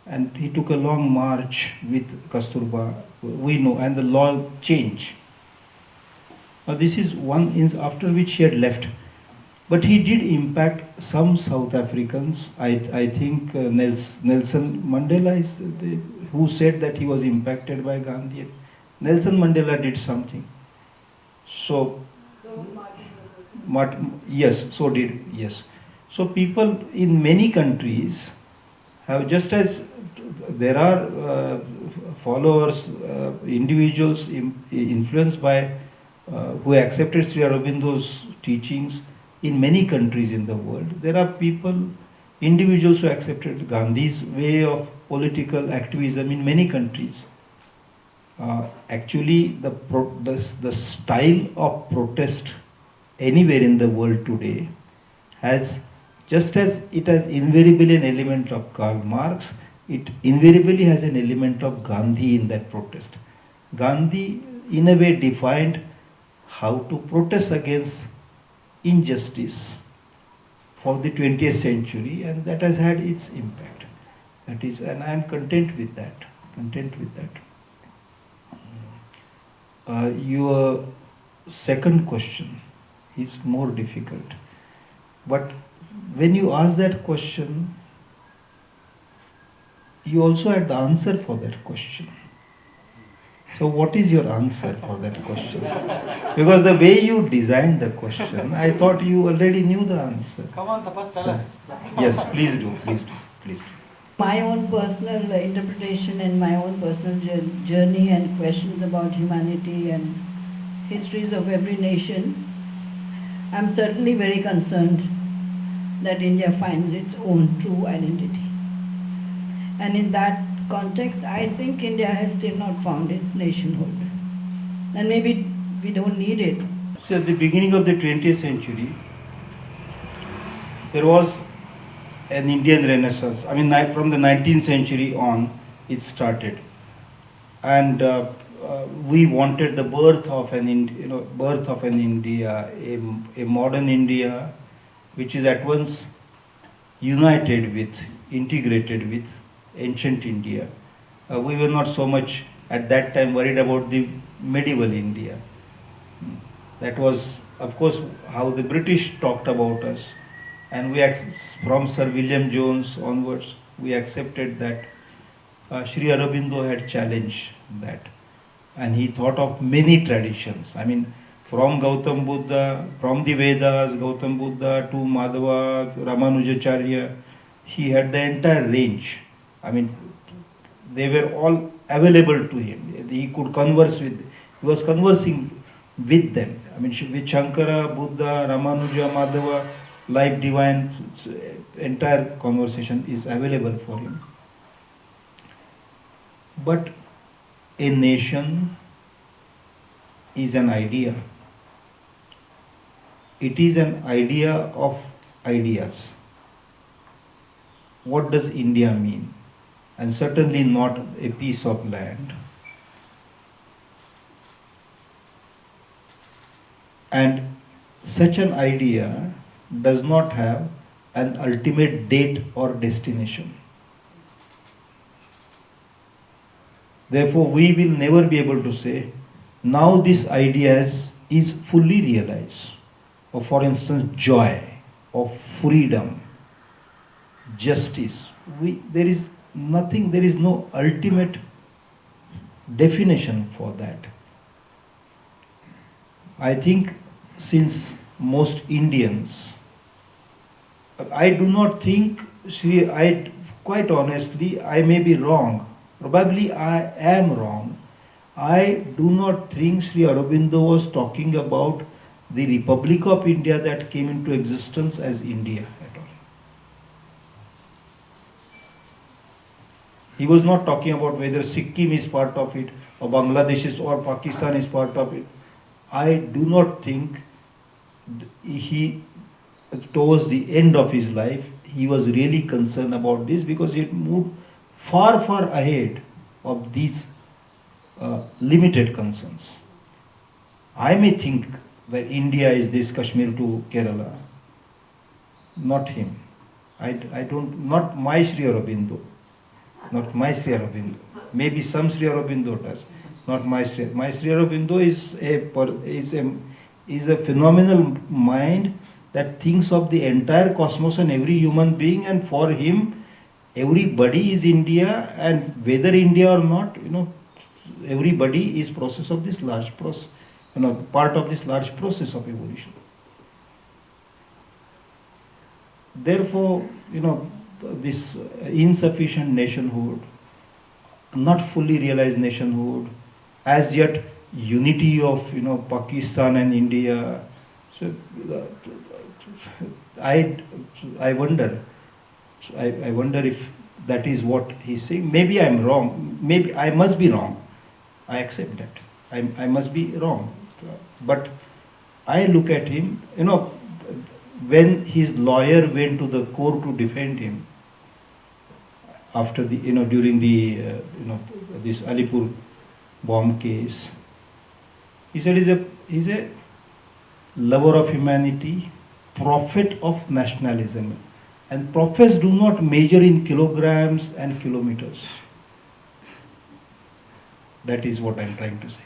And he took a long march with Kasturba, we know, and the law changed. Now this is one after which he had left. But he did impact some South Africans. I think Nelson Mandela is who said that he was impacted by Gandhi. Nelson Mandela did something. So, yes, so did, yes. So people in many countries have, just as there are followers, individuals influenced by, who accepted Sri Aurobindo's teachings in many countries in the world. There are people, individuals who accepted Gandhi's way of political activism in many countries. Actually, the style of protest anywhere in the world today has, just as it has invariably an element of Karl Marx, it invariably has an element of Gandhi in that protest. Gandhi, in a way, defined how to protest against injustice for the 20th century, and that has had its impact. That is, and I am content with that. Your second question is more difficult. But when you ask that question, you also had the answer for that question. So what is your answer for that question? Because the way you designed the question, I thought you already knew the answer. Come on, Tapas, tell us. Yes, please do. My own personal interpretation and my own personal journey and questions about humanity and histories of every nation, I'm certainly very concerned that India finds its own true identity. And in that context, I think India has still not found its nationhood. And maybe we don't need it. So at the beginning of the 20th century, there was an Indian Renaissance. I mean, from the 19th century on, it started. And we wanted the birth of an India, a modern India, which is at once united with, integrated with ancient India. We were not so much at that time worried about the medieval India. That was, of course, how the British talked about us. And from Sir William Jones onwards, we accepted that Sri Aurobindo had challenged that. And he thought of many traditions. I mean, from Gautam Buddha, from the Vedas, Gautam Buddha to Madhava, Ramanujacharya, he had the entire range. I mean, they were all available to him. He could converse with, he was conversing with them. I mean, with Shankara, Buddha, Ramanuja, Madhava, Life Divine, entire conversation is available for him. But a nation is an idea. It is an idea of ideas. What does India mean? And certainly not a piece of land. And such an idea does not have an ultimate date or destination. Therefore, we will never be able to say, now this idea is fully realized. Or for instance, joy, or freedom, justice. There is nothing, there is no ultimate definition for that. I think since most Indians, I do not think, see, quite honestly, I may be wrong. Probably I am wrong. I do not think Sri Aurobindo was talking about the Republic of India that came into existence as India at all. He was not talking about whether Sikkim is part of it, or Bangladesh is, or Pakistan is part of it. I do not think he, towards the end of his life, he was really concerned about this, because he had moved far, far ahead of these limited concerns. I may think that India is this Kashmir to Kerala, not him. I don't, not my Sri Aurobindo, not my Sri Aurobindo. Maybe some Sri Aurobindo does, not my Sri. My Sri Aurobindo is a phenomenal mind that thinks of the entire cosmos and every human being, and for him, everybody is India, and whether India or not, everybody is process of this large process, part of this large process of evolution. Therefore, this insufficient nationhood, not fully realized nationhood, as yet unity of Pakistan and India. So I wonder. I wonder if that is what he's saying. Maybe I'm wrong. Maybe I must be wrong. I accept that. I must be wrong. But I look at him, when his lawyer went to the court to defend him after the, during the, this Alipur bomb case, he said he's a lover of humanity, prophet of nationalism. And prophets do not measure in kilograms and kilometers. That is what I'm trying to say.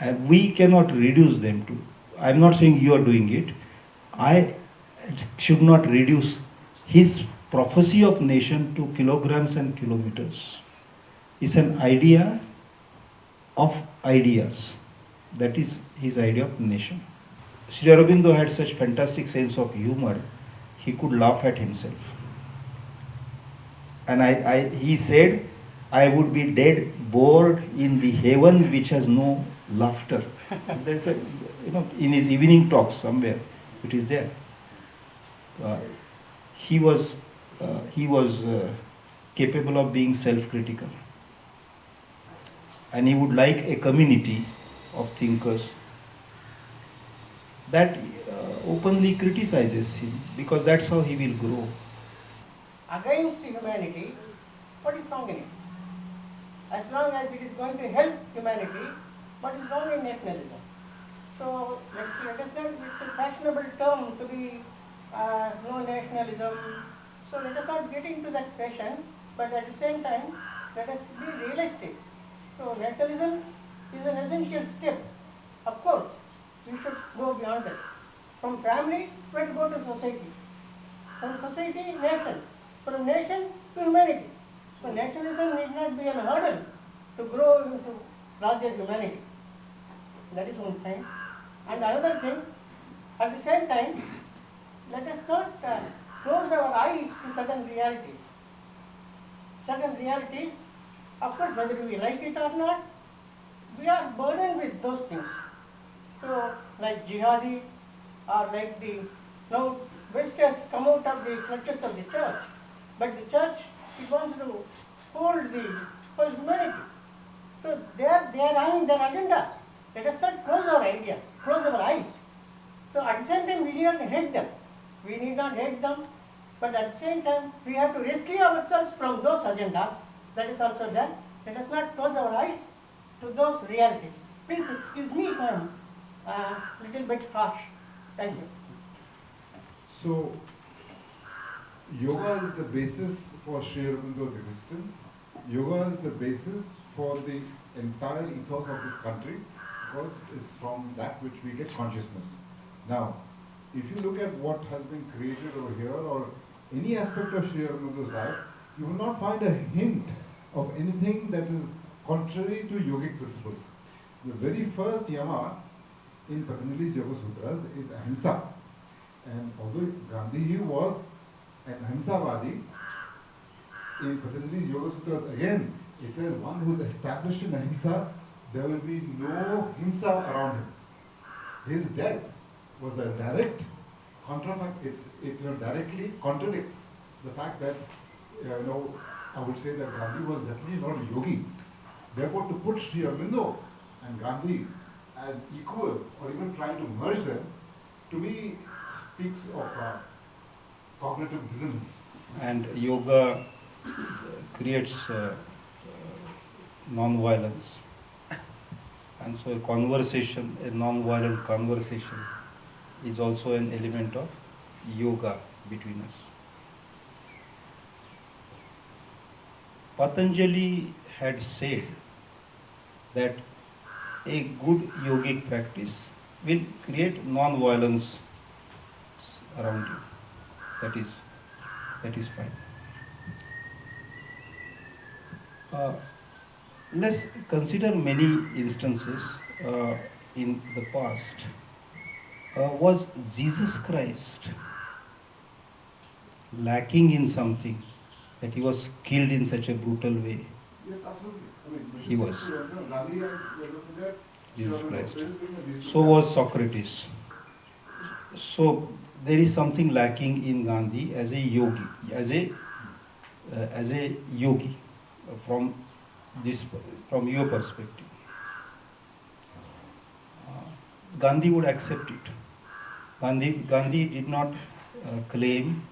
And we cannot reduce them to, I'm not saying you are doing it, I should not reduce his prophecy of nation to kilograms and kilometers. It's an idea of ideas. That is his idea of nation. Sri Aurobindo had such fantastic sense of humor, he could laugh at himself. And he said, I would be dead bored in the heaven which has no laughter. There's a, in his evening talks somewhere, it is there. He was capable of being self-critical. And he would like a community of thinkers that openly criticizes him, because that's how he will grow. Against humanity, what is wrong in it? As long as it is going to help humanity, what is wrong in nationalism? So let's understand it's a fashionable term to be no nationalism. So let us not get into that fashion, but at the same time, let us be realistic. So nationalism is an essential step. Of course, we should go beyond that. From family, we have to go to society. From society, nation. From nation to humanity. So nationalism need not be an hurdle to grow into larger humanity. That is one thing. And another thing, at the same time, let us not close our eyes to certain realities. Certain realities, of course, whether we like it or not, we are burdened with those things. So, like jihadi, or like now West has come out of the clutches of the church, but the church, it wants to hold the whole humanity. So they are having their agendas. Let us not close our ideas, close our eyes. So at the same time, we need not hate them. We need not hate them, but at the same time, we have to rescue ourselves from those agendas. That is also done. Let us not close our eyes to those realities. Please excuse me if I am a little bit harsh. Thank you. So, yoga is the basis for Sri Aurobindo's existence. Yoga is the basis for the entire ethos of this country, because it's from that which we get consciousness. Now, if you look at what has been created over here, or any aspect of Sri Aurobindo's life, you will not find a hint of anything that is contrary to yogic principles. The very first yama in Patanjali's Yoga Sutras is ahimsa. And although Gandhi was an ahimsavadi, in Patanjali's Yoga Sutras again, it says one who is established in ahimsa, there will be no himsa around him. His death was a direct contrafact. It directly contradicts the fact that I would say that Gandhi was definitely not a yogi. Therefore, to put Sri Aurobindo and Gandhi as equal or even trying to merge them, to me speaks of cognitive dissonance. And yoga creates non-violence. And so a conversation, a non-violent conversation is also an element of yoga between us. Patanjali had said that a good yogic practice will create non-violence around you. That is fine. Let's consider many instances in the past. Was Jesus Christ lacking in something that he was killed in such a brutal way? Yes, absolutely. I mean, He was. Gandhi and Jesus Christ. So was Socrates. So there is something lacking in Gandhi as a yogi, as a yogi, from your perspective. Gandhi would accept it. Gandhi did not claim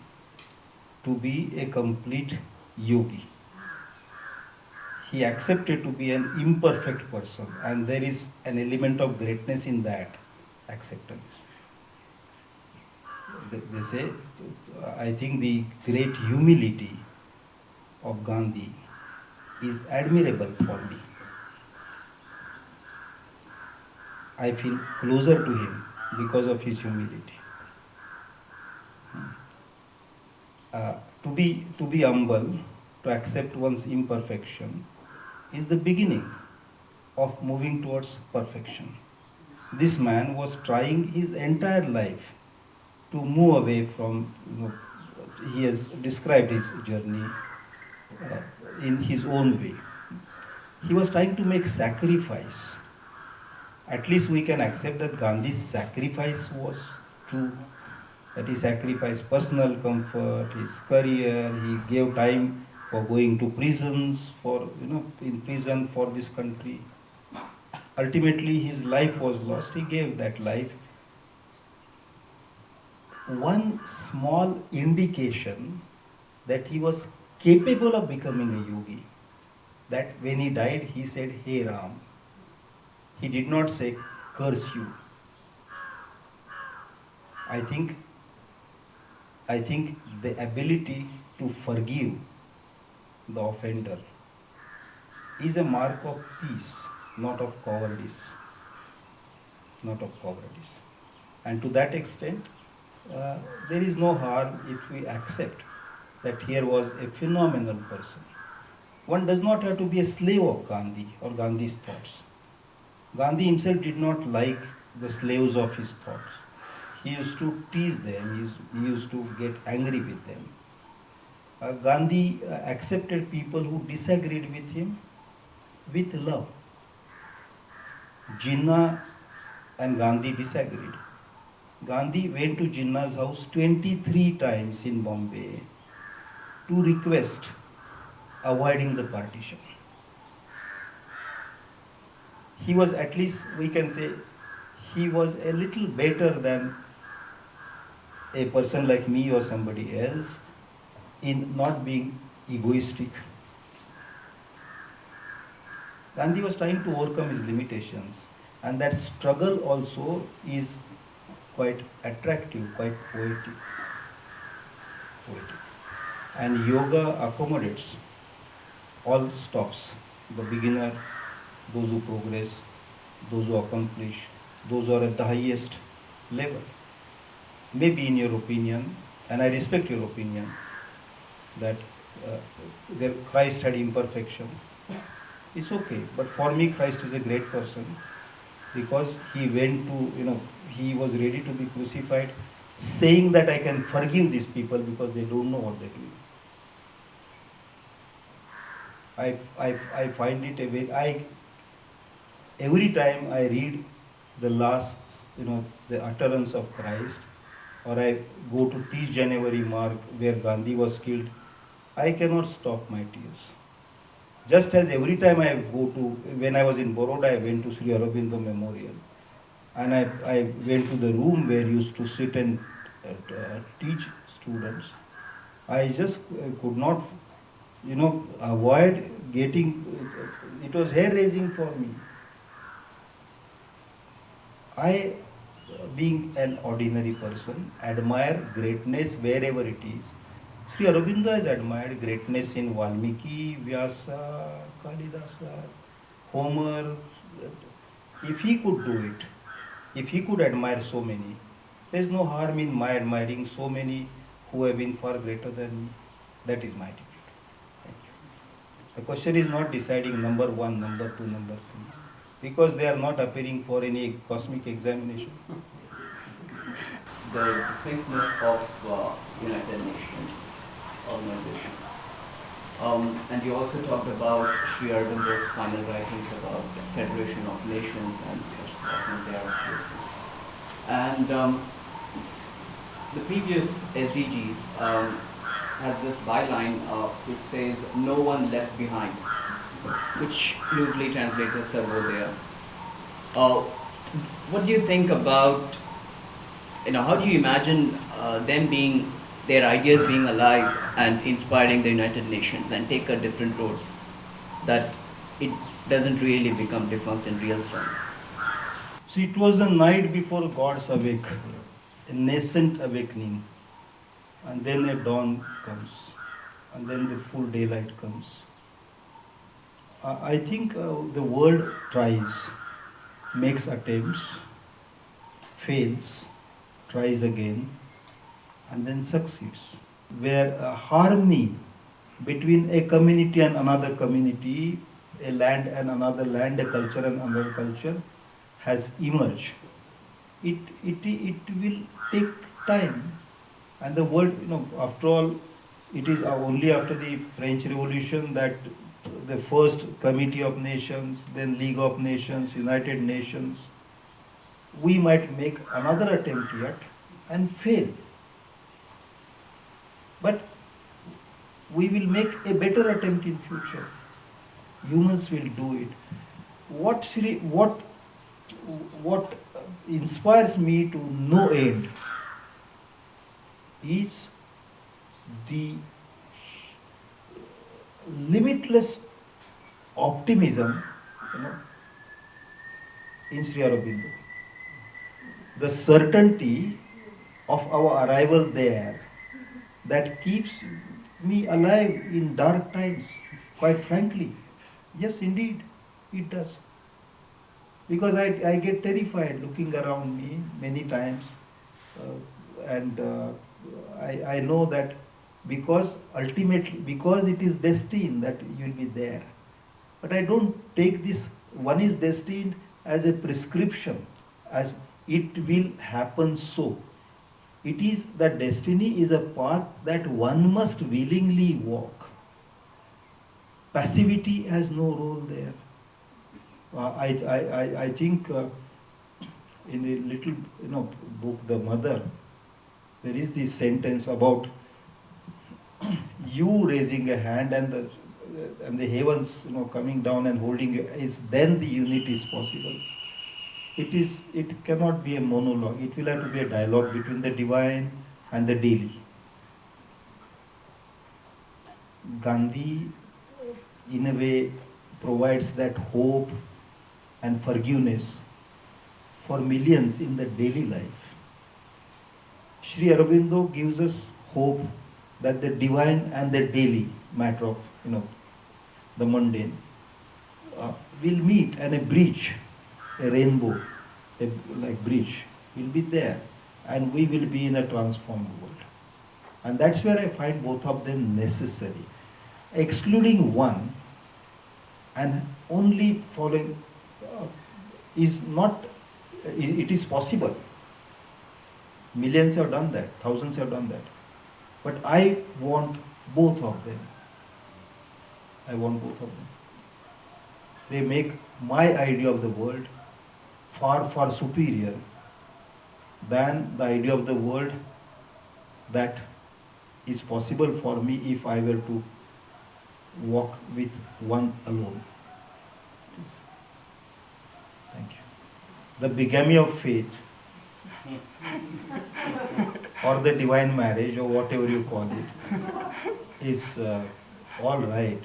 to be a complete yogi. He accepted to be an imperfect person, and there is an element of greatness in that acceptance. They say, I think the great humility of Gandhi is admirable for me. I feel closer to him because of his humility. To be humble, to accept one's imperfection, is the beginning of moving towards perfection. This man was trying his entire life to move away from, he has described his journey in his own way. He was trying to make sacrifice. At least we can accept that Gandhi's sacrifice was true, that he sacrificed personal comfort, his career, he gave time for going to prisons, in prison for this country. Ultimately his life was lost, he gave that life. One small indication that he was capable of becoming a yogi, that when he died he said, "Hey Ram." He did not say, "Curse you." I think the ability to forgive the offender is a mark of peace, not of cowardice. Not of cowardice. And to that extent, there is no harm if we accept that here was a phenomenal person. One does not have to be a slave of Gandhi or Gandhi's thoughts. Gandhi himself did not like the slaves of his thoughts. He used to tease them, he used to get angry with them. Gandhi accepted people who disagreed with him with love. Jinnah and Gandhi disagreed. Gandhi went to Jinnah's house 23 times in Bombay to request avoiding the partition. He was, at least we can say, he was a little better than a person like me or somebody else in not being egoistic. Gandhi was trying to overcome his limitations, and that struggle also is quite attractive, quite poetic. And yoga accommodates all stops, the beginner, those who progress, those who accomplish, those who are at the highest level. Maybe in your opinion, and I respect your opinion, that Christ had imperfection. It's okay, but for me Christ is a great person. because he went to, he was ready to be crucified, saying that I can forgive these people because they don't know what they're doing. I find it a very, every time I read the last, the utterance of Christ, or I go to 30 January mark where Gandhi was killed, I cannot stop my tears. Just as every time I go to, when I was in Baroda, I went to Sri Aurobindo Memorial. And I went to the room where used to sit and teach students. I just could not, avoid getting, it was hair raising for me. I, being an ordinary person, admire greatness wherever it is. Sri Aurobindo has admired greatness in Valmiki, Vyasa, Kalidasa, Homer. If he could do it, if he could admire so many, there is no harm in my admiring so many who have been far greater than me. That is my attitude. Thank you. The question is not deciding number 1, number 2, number 3, because they are not appearing for any cosmic examination. The greatness of United Nations organization. And you also talked about Sri Aurobindo's final writings about the Federation of Nations and their and the previous SDGs has this byline which says "No one left behind," which loosely translated Sarvodaya. What do you think about, how do you imagine their ideas being alive and inspiring the United Nations and take a different road, that it doesn't really become defunct in real sense? See, it was the night before God's awake, a nascent awakening, and then a dawn comes, and then the full daylight comes. I think the world tries, makes attempts, fails, tries again, and then succeeds. Where harmony between a community and another community, a land and another land, a culture and another culture has emerged. It will take time. And the world, after all, it is only after the French Revolution that the first Committee of Nations, then League of Nations, United Nations, we might make another attempt yet and fail. But we will make a better attempt in future. Humans will do it. What inspires me to no end is the limitless optimism, in Sri Aurobindo. The certainty of our arrival there that keeps me alive in dark times, quite frankly. Yes, indeed, it does. Because I get terrified looking around me many times, and I know that because it is destined that you will be there. But I don't take this, one is destined, as a prescription, as it will happen so. It is that destiny is a path that one must willingly walk. Passivity has no role there. I think in the little book, The Mother, there is this sentence about you raising a hand and the heavens coming down and holding you. Is then the unity is possible. It cannot be a monologue. It will have to be a dialogue between the divine and the daily. Gandhi, in a way, provides that hope and forgiveness for millions in the daily life. Sri Aurobindo gives us hope that the divine and the daily matter of the mundane will meet, and a bridge, a rainbow, like bridge, will be there, and we will be in a transformed world. And that's where I find both of them necessary. Excluding one and only following, is not, it is possible. Millions have done that, thousands have done that. But I want both of them. I want both of them. They make my idea of the world far, far superior than the idea of the world that is possible for me if I were to walk with one alone. Thank you. The bigamy of faith or the divine marriage or whatever you call it is all right.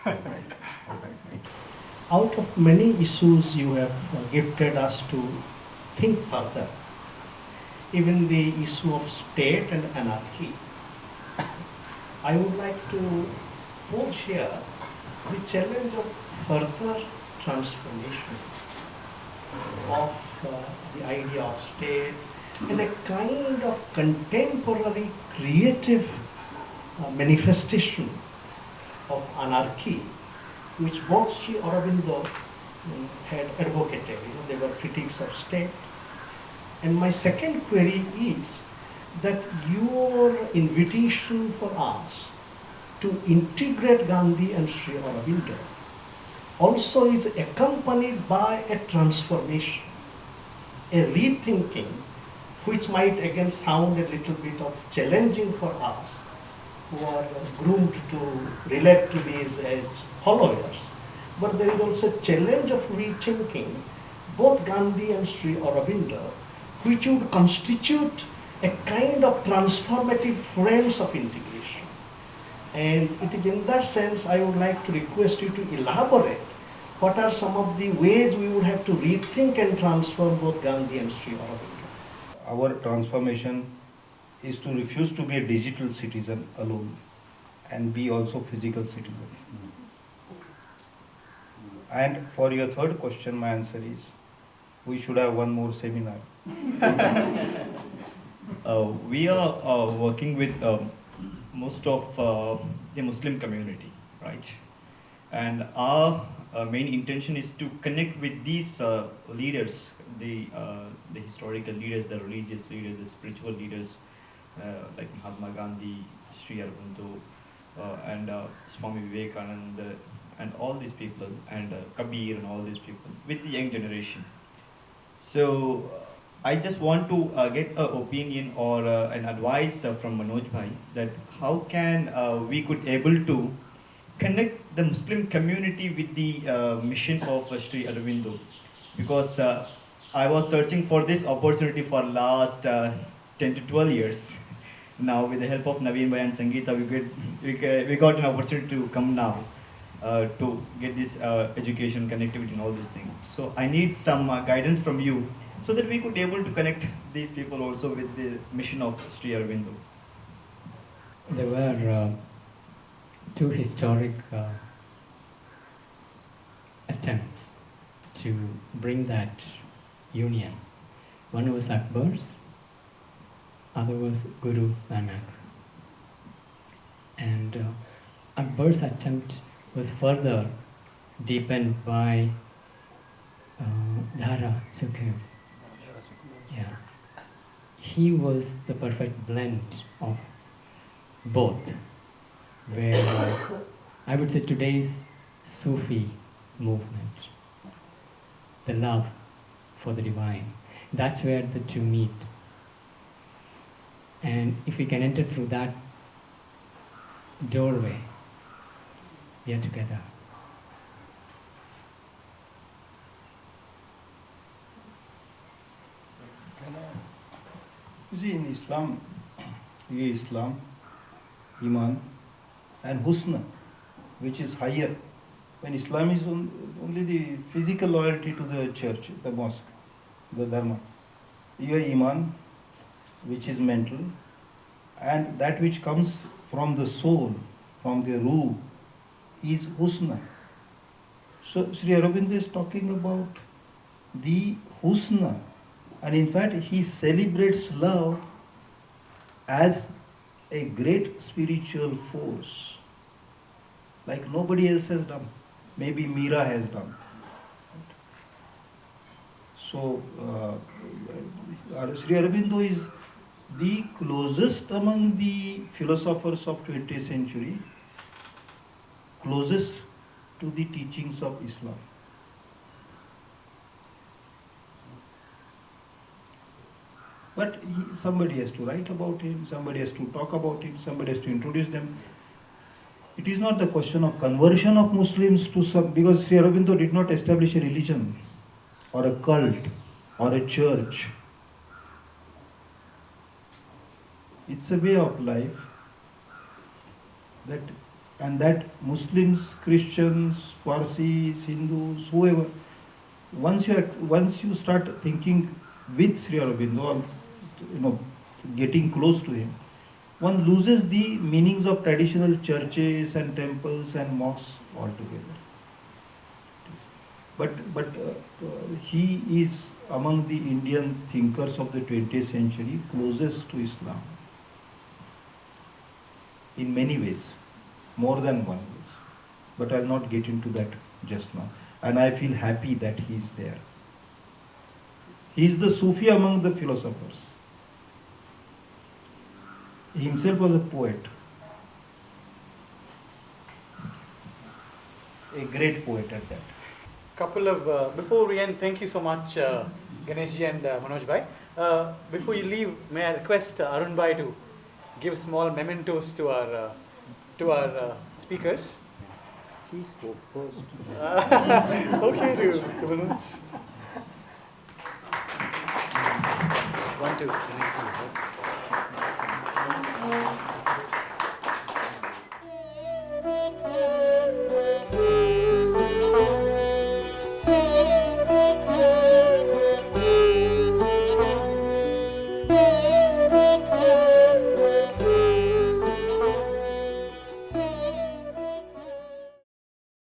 All right. All right. Out of many issues you have gifted us to think further, even the issue of state and anarchy, I would like to pose here the challenge of further transformation of the idea of state and a kind of contemporary creative manifestation of anarchy, which both Sri Aurobindo had advocated. They were critics of state. And my second query is that your invitation for us to integrate Gandhi and Sri Aurobindo also is accompanied by a transformation, a rethinking, which might again sound a little bit of challenging for us who are groomed to relate to these as followers. But there is also a challenge of rethinking both Gandhi and Sri Aurobindo, which would constitute a kind of transformative frames of integration. And it is in that sense I would like to request you to elaborate what are some of the ways we would have to rethink and transform both Gandhi and Sri Aurobindo. Our transformation is to refuse to be a digital citizen alone and be also physical citizen. And for your third question, my answer is we should have one more seminar. We are working with most of the Muslim community, right? And our main intention is to connect with these leaders, the historical leaders, the religious leaders, the spiritual leaders, like Mahatma Gandhi, Sri Aurobindo, and Swami Vivekananda, and all these people, and Kabir and all these people, with the young generation. So I just want to get an opinion or an advice from Manoj Bhai that how can we could able to connect the Muslim community with the mission of Sri Aurobindo, because I was searching for this opportunity for last 10 to 12 years. Now with the help of Naveen Bhai and Sangeeta, we got an opportunity to come now to get this education, connectivity and all these things. So I need some guidance from you so that we could be able to connect these people also with the mission of Sri Aurobindo. There were two historic attempts to bring that union. One was Akbar's, other was Guru Nanak. And Akbar's attempt was further deepened by Dara Sukhdev. Yeah. He was the perfect blend of both, where I would say today's Sufi movement, the love for the divine, that's where the two meet. And if we can enter through that doorway, we are together. You see, in Islam, Iman, and Husna, which is higher. When Islam is only the physical loyalty to the church, the mosque, the dharma. You have Iman, which is mental, and that which comes from the soul, from the ruh, is Husna. So Sri Aurobindo is talking about the Husna, and in fact he celebrates love as a great spiritual force, like nobody else has done. Maybe Meera has done. So, Sri Aurobindo is the closest among the philosophers of 20th century, closest to the teachings of Islam. But somebody has to write about him, somebody has to talk about him, somebody has to introduce them. It is not the question of conversion of Muslims to some, because Sri Aurobindo did not establish a religion or a cult or a church. It's a way of life that Muslims, Christians, Parsis, Hindus, whoever, once you start thinking with Sri Aurobindo, getting close to him, one loses the meanings of traditional churches and temples and mosques altogether. But he is among the Indian thinkers of the 20th century closest to Islam in many ways, more than one ways. But I'll not get into that just now. And I feel happy that he is there. He is the Sufi among the philosophers. He himself was a poet, a great poet at that. Before we end, thank you so much, Ganeshji and Manoj Bhai. Before you leave, may I request Arun Bhai to give small mementos to our speakers. He spoke first. Okay, to Manoj. 1, 2.